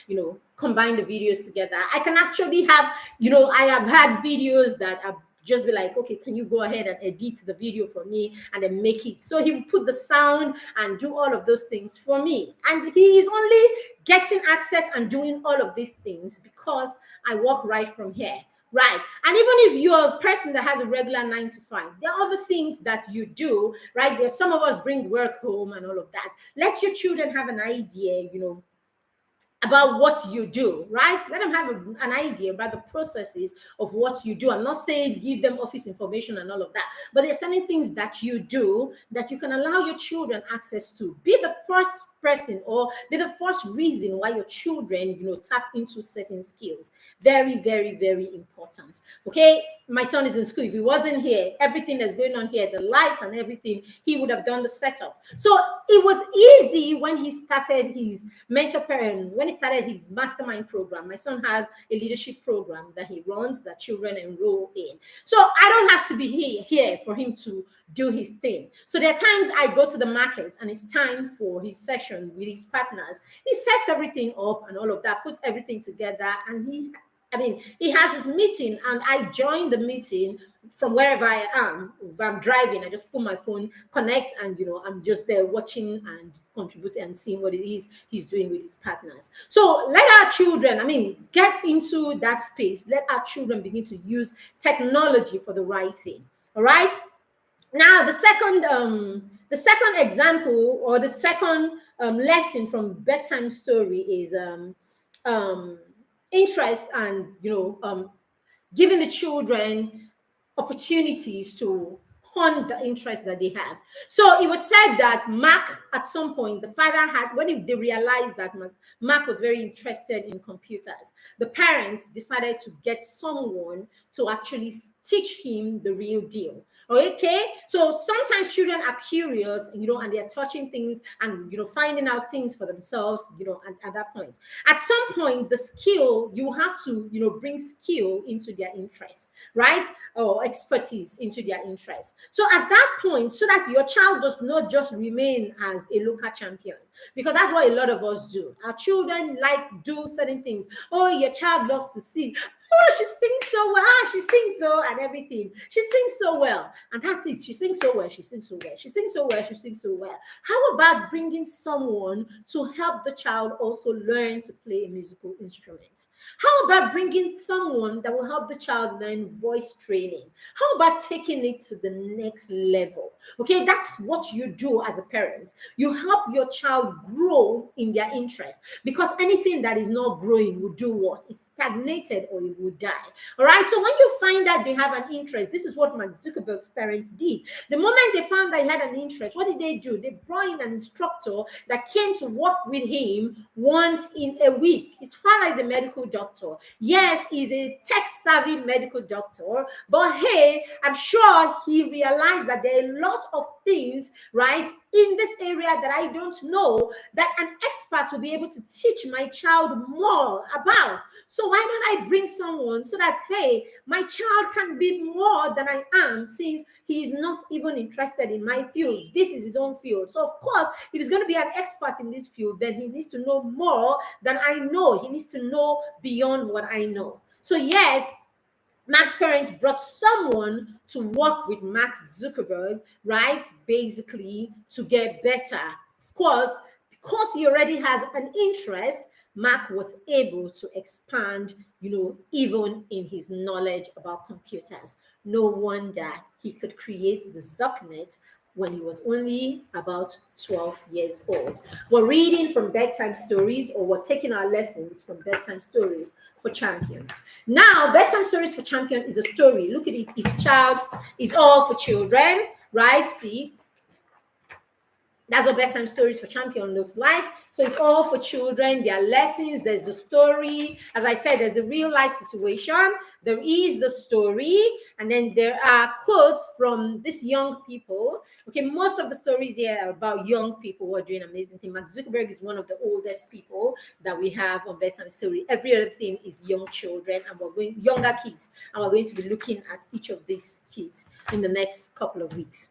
A: combine the videos together. I can actually have, I have had videos that are just be like, okay, can you go ahead and edit the video for me and then make it? So he will put the sound and do all of those things for me. And he is only getting access and doing all of these things because I work right from here. Right. And even if you're a person that has a regular 9 to 5, there are other things that you do, right? There's some of us bring work home and all of that. Let your children have an idea, about what you do, right? Let them have an idea about the processes of what you do. I'm not saying give them office information and all of that, but there's certain things that you do that you can allow your children access to. Be the first person or be the first reason why your children, tap into certain skills. Very, very, very important. Okay, my son is in school. If he wasn't here, everything that's going on here, the lights and everything, he would have done the setup. So it was easy when he started his mentor parent, when he started his mastermind program. My son has a leadership program that he runs that children enroll in. So I don't have to be here for him to do his thing. So there are times I go to the market and it's time for his session with his partners. He sets everything up and all of that, puts everything together, and he has his meeting, and I join the meeting from wherever I am. If I'm driving, I just put my phone, connect, and I'm just there watching and contributing and seeing what it is he's doing with his partners. So let our children, get into that space. Let our children begin to use technology for the right thing. All right. Now, the second example, or the second lesson from bedtime story is um, interest, and giving the children opportunities to hone the interest that they have. So it was said that Mark, at some point, the father had, when they realized that Mark was very interested in computers, the parents decided to get someone to actually teach him the real deal. Okay, so sometimes children are curious, and they're touching things and finding out things for themselves, at that point. At some point, the skill, you have to bring skill into their interest, right? Or expertise into their interest. So at that point, so that your child does not just remain as a local champion, because that's what a lot of us do. Our children do certain things. Oh, your child loves to sing. Oh, she sings so well. She sings so and everything. She sings so well. And that's it. She sings so well. She sings so well. She sings so well. She sings so well. How about bringing someone to help the child also learn to play a musical instrument? How about bringing someone that will help the child learn voice training? How about taking it to the next level? Okay, that's what you do as a parent. You help your child grow in their interest, because anything that is not growing will do what? It's stagnated, or it will die. All right. So when you find that they have an interest, this is what Mark Zuckerberg's parents did. The moment they found that he had an interest, what did they do? They brought in an instructor that came to work with him once in a week. His father is a medical doctor. Yes, he's a tech-savvy medical doctor, but hey, I'm sure he realized that there are a lot of things, right, in this area that I don't know, that an expert will be able to teach my child more about. So why don't I bring someone so that, hey, my child can be more than I am, since he is not even interested in my field. This is his own field. So of course, if he's going to be an expert in this field, then he needs to know more than I know. He needs to know beyond what I know. So yes, Mark's parents brought someone to work with Mark Zuckerberg, right? Basically, to get better. Of course, because he already has an interest, Mark was able to expand, even in his knowledge about computers. No wonder he could create the ZocNet when he was only about 12 years old. We're reading from bedtime stories, or we're taking our lessons from bedtime stories for champions. Now, bedtime stories for champion is a story. Look at it. It's all for children, right? See, That's what bedtime stories for champion looks like. So it's all for children. There are lessons. There's the story. As I said, there's the real life situation. There is the story, and then there are quotes from these young people. Okay, most of the stories here are about young people who are doing amazing things. Mark Zuckerberg is one of the oldest people that we have on bedtime story. Every other thing is young children, and we're going younger kids, and we're going to be looking at each of these kids in the next couple of weeks.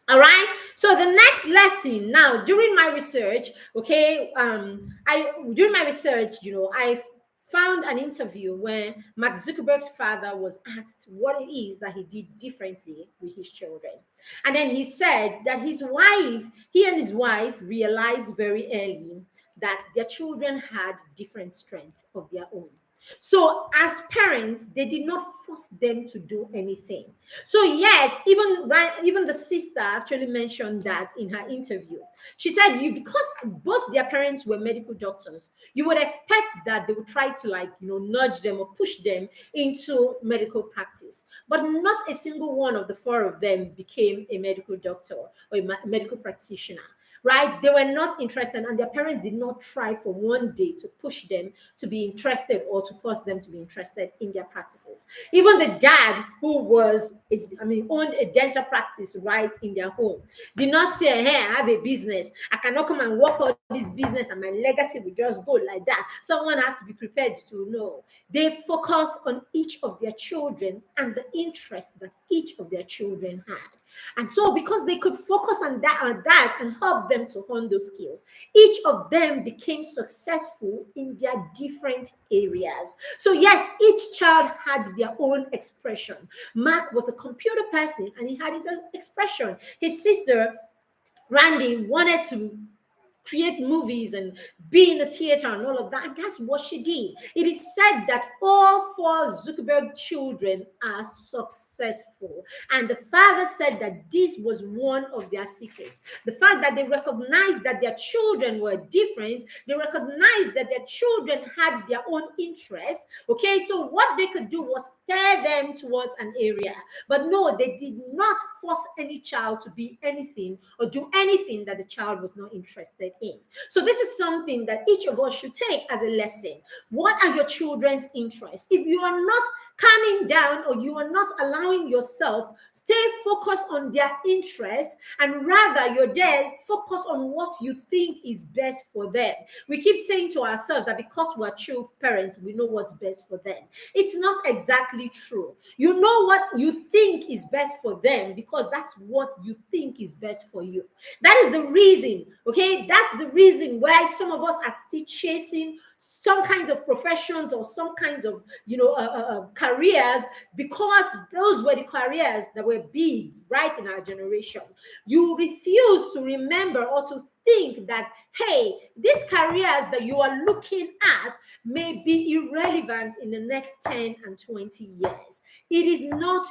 A: All right. So the next lesson now, during my research, okay, I during my research, I found an interview where Mark Zuckerberg's father was asked what it is that he did differently with his children. And then he said that he and his wife realized very early that their children had different strengths of their own. So, as parents, they did not force them to do anything. So, yet, even the sister actually mentioned that in her interview. She said, "You because both their parents were medical doctors, you would expect that they would try to nudge them or push them into medical practice. But not a single one of the four of them became a medical doctor or a medical practitioner." Right? They were not interested, and their parents did not try for one day to push them to be interested or to force them to be interested in their practices. Even the dad, who owned a dental practice right in their home, did not say, "Hey, I have a business. I cannot come and work all this business and my legacy will just go like that." Someone has to be prepared to know. They focus on each of their children and the interest that each of their children had. And so, because they could focus on that and help them to hone those skills, each of them became successful in their different areas. So, yes, each child had their own expression. Mark was a computer person and he had his own expression. His sister, Randy, wanted to create movies and be in the theater and all of that. And that's what she did. It is said that all four Zuckerberg children are successful. And the father said that this was one of their secrets. The fact that they recognized that their children were different, they recognized that their children had their own interests. Okay, so what they could do was steer them towards an area. But no, they did not force any child to be anything or do anything that the child was not interested in. So this is something that each of us should take as a lesson. What are your children's interests? If you are not calming down or you are not allowing yourself stay focused on their interests, and rather you're there focus on what you think is best for them. We keep saying to ourselves that because we're true parents, we know what's best for them. It's not exactly true. You know what you think is best for them because that's what you think is best for you. That is the reason, okay? That's the reason why some of us are still chasing some kinds of professions or some kinds of careers, because those were the careers that were big right in our generation. You refuse to remember or to think that, hey, these careers that you are looking at may be irrelevant in the next 10 and 20 years. It is not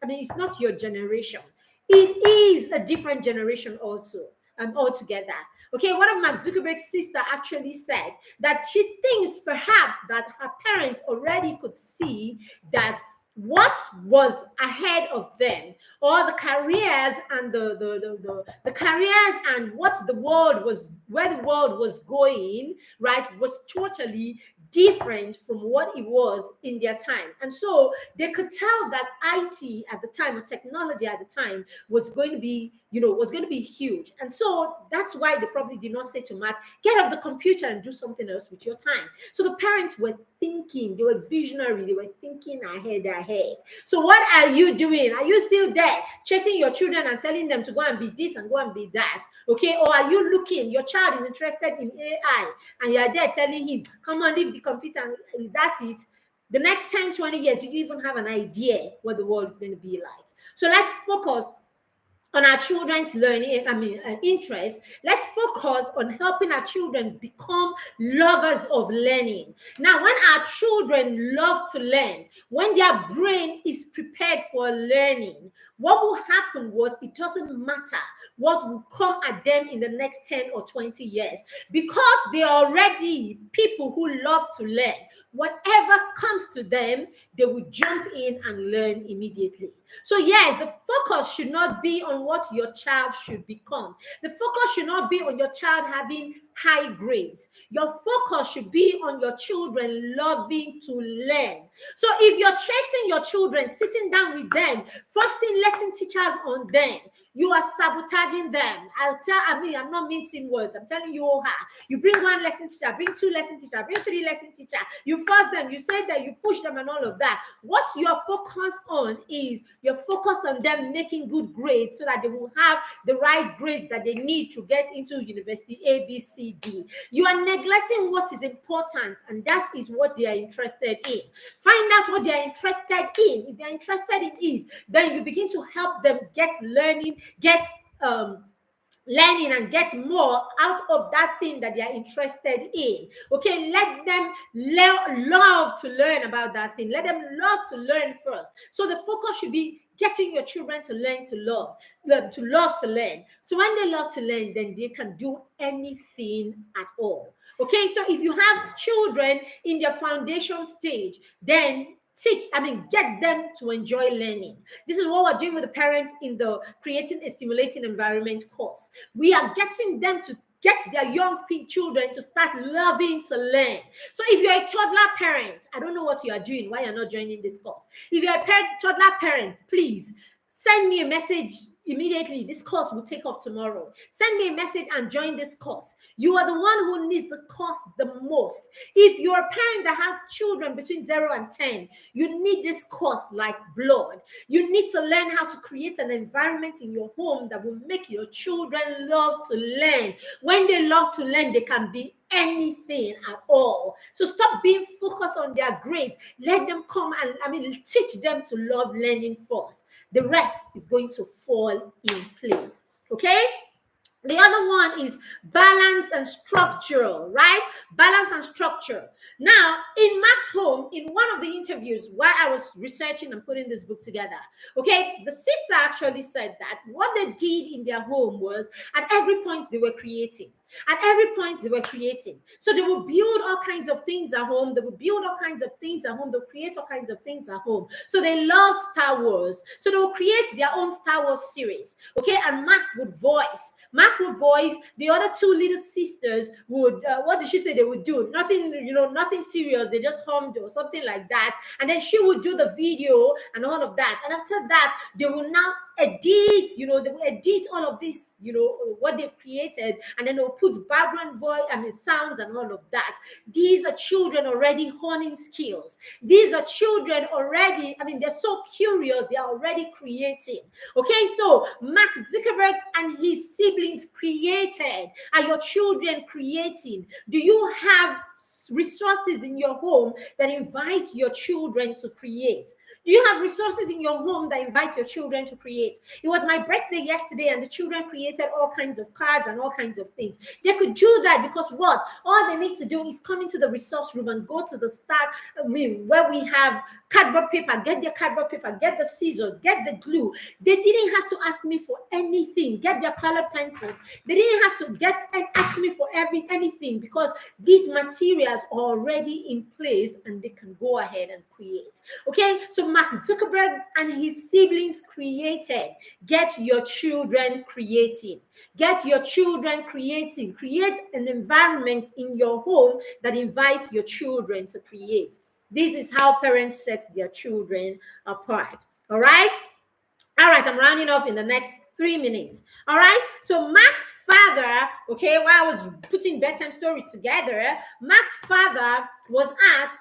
A: it's not your generation. It is a different generation also, altogether. Okay, one of Mark Zuckerberg's sister actually said that she thinks perhaps that her parents already could see that what was ahead of them, or the careers and the careers and what the world was, where the world was going, right, was totally different from what it was in their time. And so they could tell that IT at the time, or technology at the time, was going to be, was going to be huge. And so that's why they probably did not say to Mark, "Get off the computer and do something else with your time." So the parents were thinking, they were visionary, they were thinking ahead. So what are you doing? Are you still there chasing your children and telling them to go and be this and go and be that? Okay, or are you looking, your child is interested in AI and you are there telling him, "Come on, leave the computer." Is that it? The next 10, 20 years, do you even have an idea what the world is going to be like? So let's focus on our children's learning, interest. Let's focus on helping our children become lovers of learning. Now, when our children love to learn, when their brain is prepared for learning, what will happen was it doesn't matter what will come at them in the next 10 or 20 years, because they are already people who love to learn. Whatever comes to them, they will jump in and learn immediately. So, yes, the focus should not be on what your child should become. The focus should not be on your child having high grades. Your focus should be on your children loving to learn. So, if you're chasing your children, sitting down with them, forcing lesson teachers on them, you are sabotaging them. I'm not mincing words. I'm telling you, you bring one lesson teacher, bring two lesson teacher, bring three lesson teacher. You force them, you say that, you push them and all of that. What you're focused on is you're focused on them making good grades so that they will have the right grades that they need to get into university A, B, C, D. You are neglecting what is important, and that is what they are interested in. Find out what they are interested in. If they are interested in it, then you begin to help them get learning, get learning and get more out of that thing that they are interested in. Okay, let them love to learn about that thing. Let them love to learn first. So the focus should be getting your children to learn to love, to love to learn. So when they love to learn, then they can do anything at all. Okay, so if you have children in their foundation stage, then get them to enjoy learning. This is what we're doing with the parents in the Creating a Stimulating Environment course. We are getting them to get their young children to start loving to learn. So if you're a toddler parent, I don't know what you are doing, why you're not joining this course. If you're a toddler parent, please send me a message immediately. This course will take off tomorrow. Send me a message and join this course. You are the one who needs the course the most. If you're a parent that has children between 0 and 10, you need this course like blood. You need to learn how to create an environment in your home that will make your children love to learn. When they love to learn, they can be anything at all. So stop being focused on their grades. Let them come and teach them to love learning first. The rest is going to fall in place. Okay? The other one is balance and structural, right? Balance and structure. Now, in Mark's home, in one of the interviews while I was researching and putting this book together, okay, the sister actually said that what they did in their home was at every point they were creating. At every point they were creating. So they will build all kinds of things at home. They will build all kinds of things at home. They'll create all kinds of things at home. So they loved Star Wars. So they will create their own Star Wars series. Okay, and Mark would voice. The other two little sisters would, what did she say they would do? Nothing, nothing serious. They just hummed or something like that. And then she would do the video and all of that. And after that, they will now edit, they will edit all of this, what they've created. And then they'll put background voice, sounds and all of that. These are children already honing skills. These are children already, they're so curious. They are already creating. Okay, so Mark Zuckerberg and his siblings created. Are your children creating? Do you have resources in your home that invite your children to create? Do you have resources in your home that invite your children to create? It was my birthday yesterday and the children created all kinds of cards and all kinds of things. They could do that because what? All they need to do is come into the resource room and go to the where we have cardboard paper, get their cardboard paper, get the scissors, get the glue. They didn't have to ask me for anything. Get their colored pencils. They didn't have to ask me for anything because these materials are already in place and they can go ahead and create. Okay, so Mark Zuckerberg and his siblings created. Get your children creating. Get your children creating. Create an environment in your home that invites your children to create. This is how parents set their children apart. All right? All right, I'm rounding off in the next 3 minutes. All right? So Mark's father, okay, while I was putting bedtime stories together, Mark's father was asked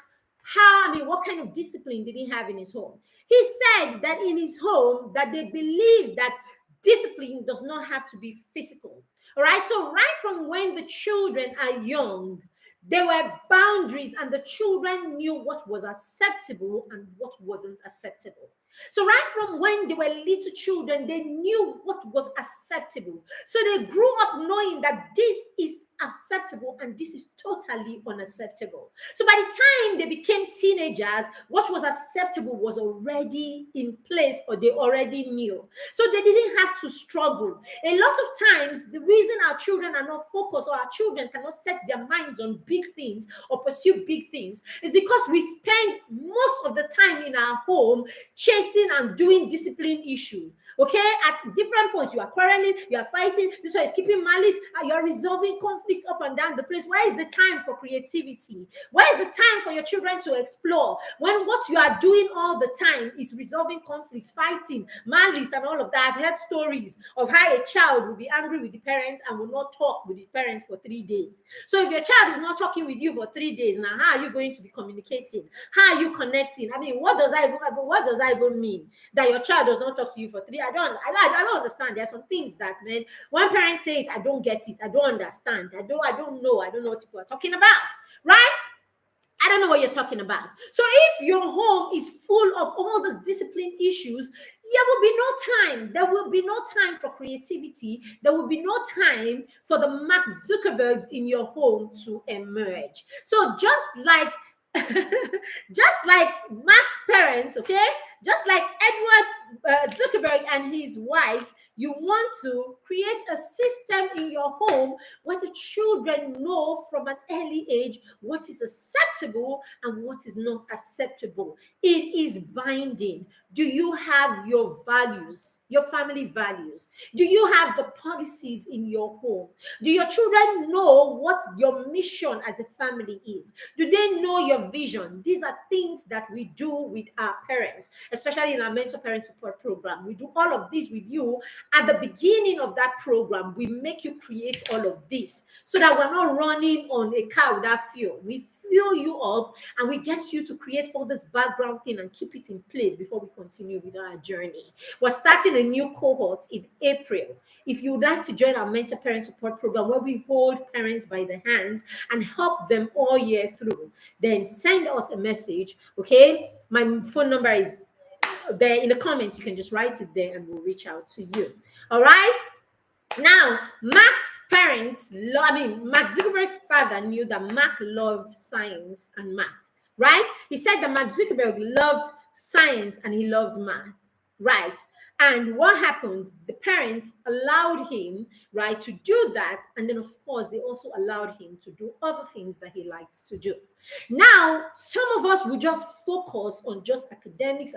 A: what kind of discipline did he have in his home? He said that in his home that they believe that discipline does not have to be physical. All right, so right from when the children are young, there were boundaries and the children knew what was acceptable and what wasn't acceptable. So right from when they were little children, they knew what was acceptable. So they grew up knowing that this is acceptable and this is totally unacceptable. So by the time they became teenagers, what was acceptable was already in place or they already knew. So they didn't have to struggle. A lot of times, the reason our children are not focused or our children cannot set their minds on big things or pursue big things is because we spend most of the time in our home chasing and doing discipline issue. Okay, at different points, you are quarreling, you are fighting, this one is keeping malice, you are resolving conflicts up and down the place. Where is the time for creativity? Where is the time for your children to explore? When what you are doing all the time is resolving conflicts, fighting, malice, and all of that. I've heard stories of how a child will be angry with the parents and will not talk with the parents for 3 days. So if your child is not talking with you for 3 days, now how are you going to be communicating? How are you connecting? I mean, what does that even mean? That your child does not talk to you for 3? I don't understand. There are some things that, man, when parents say it, I don't get it. I don't understand. I don't know. I don't know what people are talking about, right? I don't know what you're talking about. So if your home is full of all these discipline issues, there will be no time. There will be no time for creativity. There will be no time for the Mark Zuckerbergs in your home to emerge. So just like just like Mark's parents, okay, just like Edward Zuckerberg and his wife, you want to create a system in your home where the children know from an early age what is acceptable and what is not acceptable. It is binding. Do you have your values, your family values? Do you have the policies in your home? Do your children know what your mission as a family is? Do they know your vision? These are things that we do with our parents, especially in our mentor parent support program. We do all of this with you. At the beginning of that program, we make you create all of this so that we're not running on a car without fuel. We fuel you up and we get you to create all this background thing and keep it in place before we continue with our journey. We're starting a new cohort in April. If you would like to join our mentor parent support program where we hold parents by the hands and help them all year through, then send us a message. Okay, my phone number is there in the comments. You can just write it there and we'll reach out to you. All right. Now, Mark's parents, Mark Zuckerberg's father knew that Mark loved science and math, right? He said that Mark Zuckerberg loved science and he loved math, right? And what happened? The parents allowed him, right, to do that. And then, of course, they also allowed him to do other things that he likes to do. Now, some of us will just focus on just academics,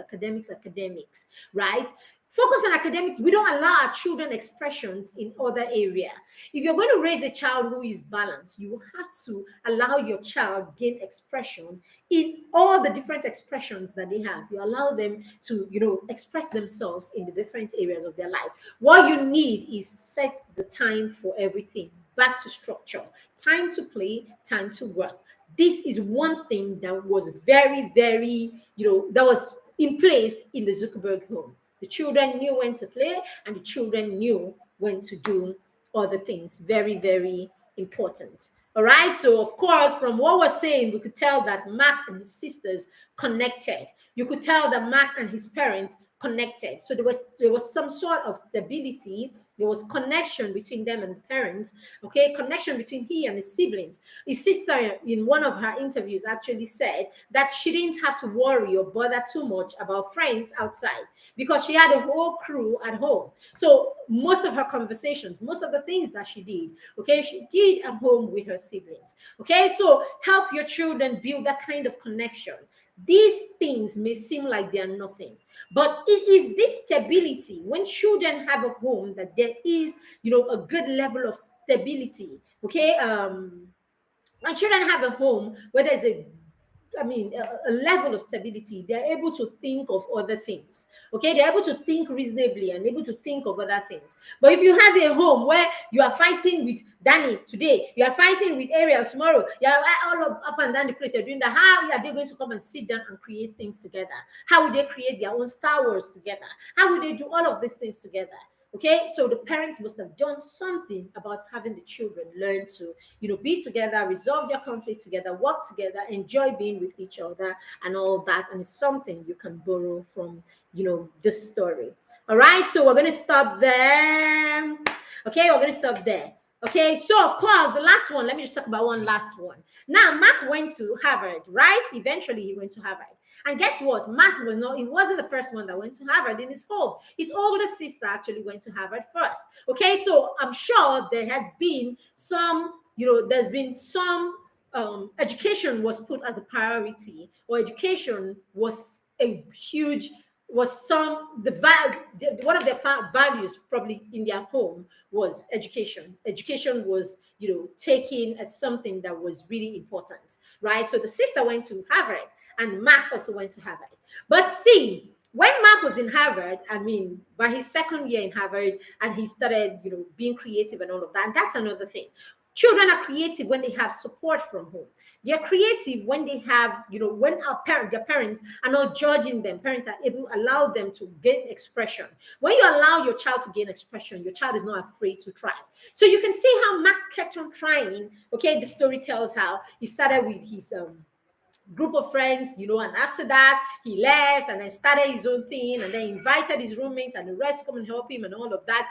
A: right? Focus on academics. We don't allow our children expressions in other area. If you're going to raise a child who is balanced, you have to allow your child gain expression in all the different expressions that they have. You allow them to, express themselves in the different areas of their life. What you need is set the time for everything. Back to structure. Time to play, time to work. This is one thing that was very, very, that was in place in the Zuckerberg home. The children knew when to play and the children knew when to do other things. Very, very important. All right. So, of course, from what we're saying, we could tell that Mark and his sisters connected. You could tell that Mark and his parents connected. So there was some sort of stability. There was connection between them and the parents. Okay, connection between he and his siblings. His sister, in one of her interviews, actually said that she didn't have to worry or bother too much about friends outside because she had a whole crew at home. So most of her conversations, most of the things that she did, okay, she did at home with her siblings. Okay, so help your children build that kind of connection. These things may seem like they are nothing, but it is this stability when children have a home that there is, a good level of stability. Okay, when children have a home where there's a level of stability, they're able to think of other things. Okay, they're able to think reasonably and able to think of other things. But if you have a home where you are fighting with Danny today, you are fighting with Ariel tomorrow, you are all up and down the place, you're doing that, how are they going to come and sit down and create things together? How will they create their own Star Wars together? How will they do all of these things together? Okay, so the parents must have done something about having the children learn to, be together, resolve their conflicts together, work together, enjoy being with each other, and all that. And it's something you can borrow from, this story. All right, so we're going to stop there. Okay, we're going to stop there. Okay, so of course, the last one, let me just talk about one last one. Now, Mark went to Harvard, right? Eventually, he went to Harvard. And guess what? Mark was not, he wasn't the first one that went to Harvard in his home. His older sister actually went to Harvard first. Okay, so I'm sure there has been some, there's been some education was put as a priority, or education was a huge was some the value one of their values probably in their home was education. Education was taken as something that was really important, right? So the sister went to Harvard, and Mark also went to Harvard. But see, when Mark was in Harvard, I mean, by his second year in Harvard, and he started, being creative and all of that. And that's another thing. Children are creative when they have support from home. They are creative when they have, when their parents are not judging them. Parents are able to allow them to gain expression. When you allow your child to gain expression, your child is not afraid to try. So you can see how Mark kept on trying. Okay, the story tells how he started with his group of friends, and after that he left and then started his own thing, and then invited his roommates and the rest to come and help him and all of that.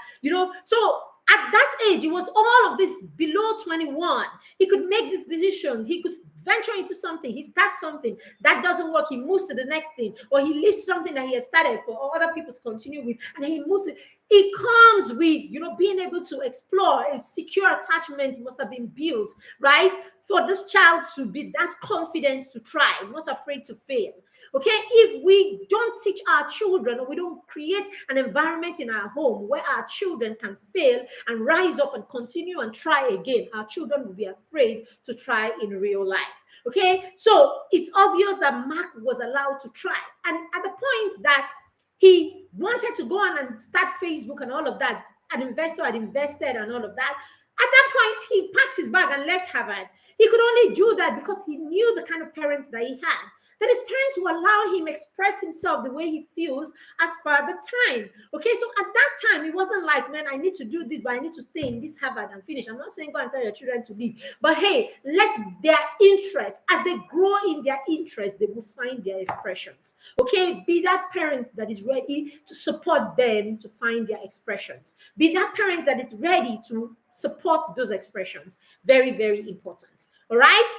A: So at that age, it was all of this below 21. He could make these decisions. He could venture into something. He starts something that doesn't work. He moves to the next thing, or he leaves something that he has started for other people to continue with, and then he moves it. It comes with, being able to explore. A secure attachment must have been built, right? For this child to be that confident to try, not afraid to fail. Okay, if we don't teach our children, or we don't create an environment in our home where our children can fail and rise up and continue and try again, our children will be afraid to try in real life. Okay, so it's obvious that Mark was allowed to try. And at the point that he wanted to go on and start Facebook and all of that, an investor had invested and all of that, at that point, he packed his bag and left Harvard. He could only do that because he knew the kind of parents that he had. That his parents will allow him express himself the way he feels as per the time. Okay, so at that time, it wasn't like, man, I need to do this, but I need to stay in this Harvard and finish. I'm not saying go and tell your children to leave, but hey, let their interest, as they grow in their interest, they will find their expressions. Okay, be that parent that is ready to support them to find their expressions. Be that parent that is ready to support those expressions. Very, very important. All right.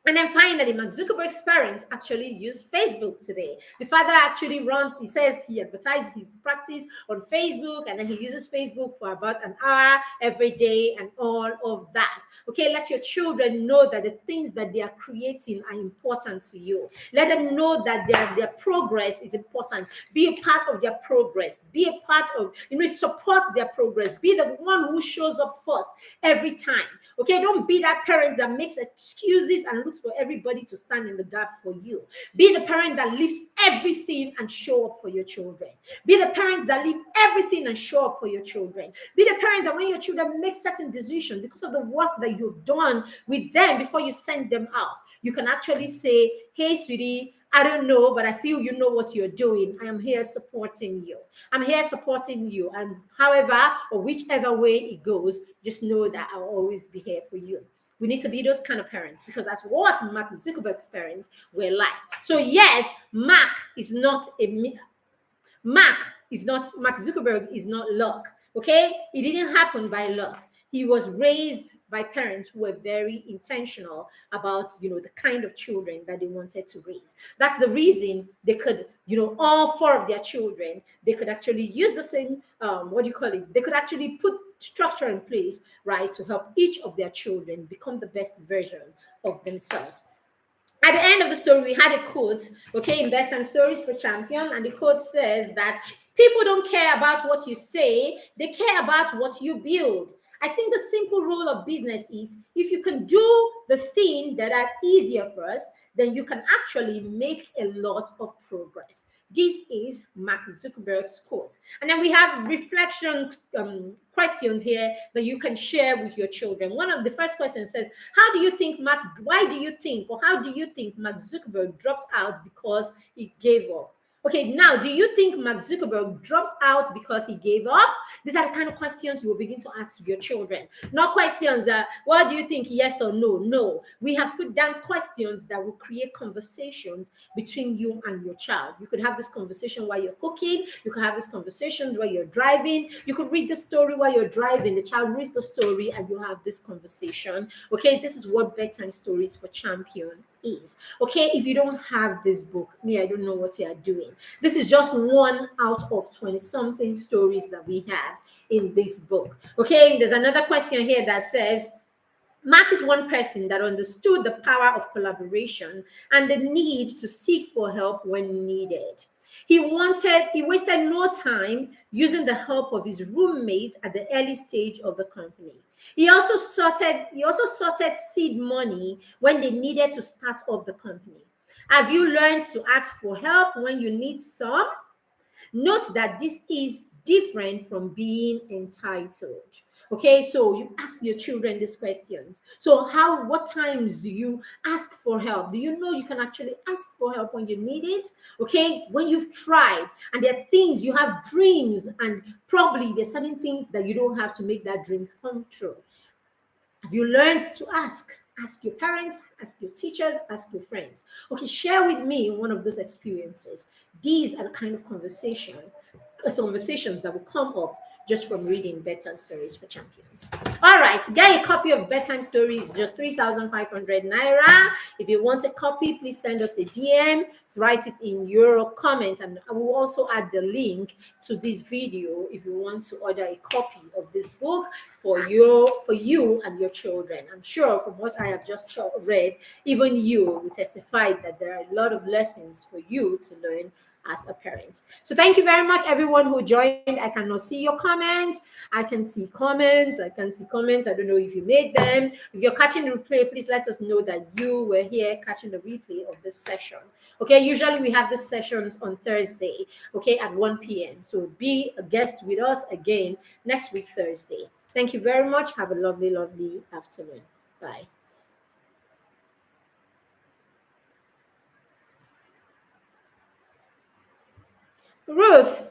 A: And then finally, Mark Zuckerberg's parents actually use Facebook today. The father actually runs, he says he advertises his practice on Facebook, and then he uses Facebook for about an hour every day and all of that. Okay, let your children know that the things that they are creating are important to you. Let them know that their progress is important. Be a part of their progress. Be a part of, support their progress. Be the one who shows up first every time. Okay, don't be that parent that makes excuses and looks for everybody to stand in the gap for you. Be the parent that leaves everything and show up for your children. Be the parents that leave everything and show up for your children. Be the parent that when your children make certain decisions because of the work that you've done with them before you send them out, you can actually say, hey, sweetie, I don't know, but I feel you know what you're doing. I am here supporting you. I'm here supporting you. And however, or whichever way it goes, just know that I'll always be here for you. We need to be those kind of parents, because that's what Mark Zuckerberg's parents were like. So yes, Mark Zuckerberg is not luck. Okay, it didn't happen by luck. He was raised by parents who were very intentional about the kind of children that they wanted to raise. That's the reason they could, all four of their children, they could actually use the same they could actually put structure in place, right, to help each of their children become the best version of themselves. At the end of the story, we had a quote, okay, in Bedtime Stories for Champion, and the quote says that people don't care about what you say, they care about what you build. I think the simple rule of business is, if you can do the thing that are easier first, then you can actually make a lot of progress. This is Mark Zuckerberg's quote. And then we have reflection questions here that you can share with your children. One of the first questions says, why do you think Mark Zuckerberg dropped out because he gave up? Okay, now, do you think Mark Zuckerberg dropped out because he gave up? These are the kind of questions you will begin to ask your children. Not questions that, what do you think, yes or no? No. We have put down questions that will create conversations between you and your child. You could have this conversation while you're cooking. You could have this conversation while you're driving. You could read the story while you're driving. The child reads the story and you have this conversation. Okay, this is what bedtime stories for champion is. Okay, if you don't have this book, me, I don't know what you are doing. This is just one out of 20 something stories that we have in this book. Okay, there's another question here that says, Mark is one person that understood the power of collaboration and the need to seek for help when needed. He wasted no time using the help of his roommates at the early stage of the company. He also sorted seed money when they needed to start up the company. Have you learned to ask for help when you need some? Note that this is different from being entitled. Okay, so you ask your children these questions. So, what times do you ask for help? Do you know you can actually ask for help when you need it? Okay, when you've tried, and there are things you have dreams, and probably there's certain things that you don't have to make that dream come true. Have you learned to ask? Ask your parents, ask your teachers, ask your friends. Okay, share with me one of those experiences. These are the kind of conversations that will come up just from reading bedtime stories for champions. All right, to get a copy of bedtime stories, just 3,500 naira. If you want a copy, please send us a DM, write it in your comment, and I will also add the link to this video if you want to order a copy of this book for you and your children. I'm sure from what I have just read, even you will testify that there are a lot of lessons for you to learn as a parent. So thank you very much, everyone who joined. I cannot see your comments. I can see comments. I can see comments. I don't know if you made them. If you're catching the replay, please let us know that you were here catching the replay of this session. Okay, usually we have these sessions on Thursday, okay, at 1 p.m. So be a guest with us again next week, Thursday. Thank you very much. Have a lovely, lovely afternoon. Bye. Ruth.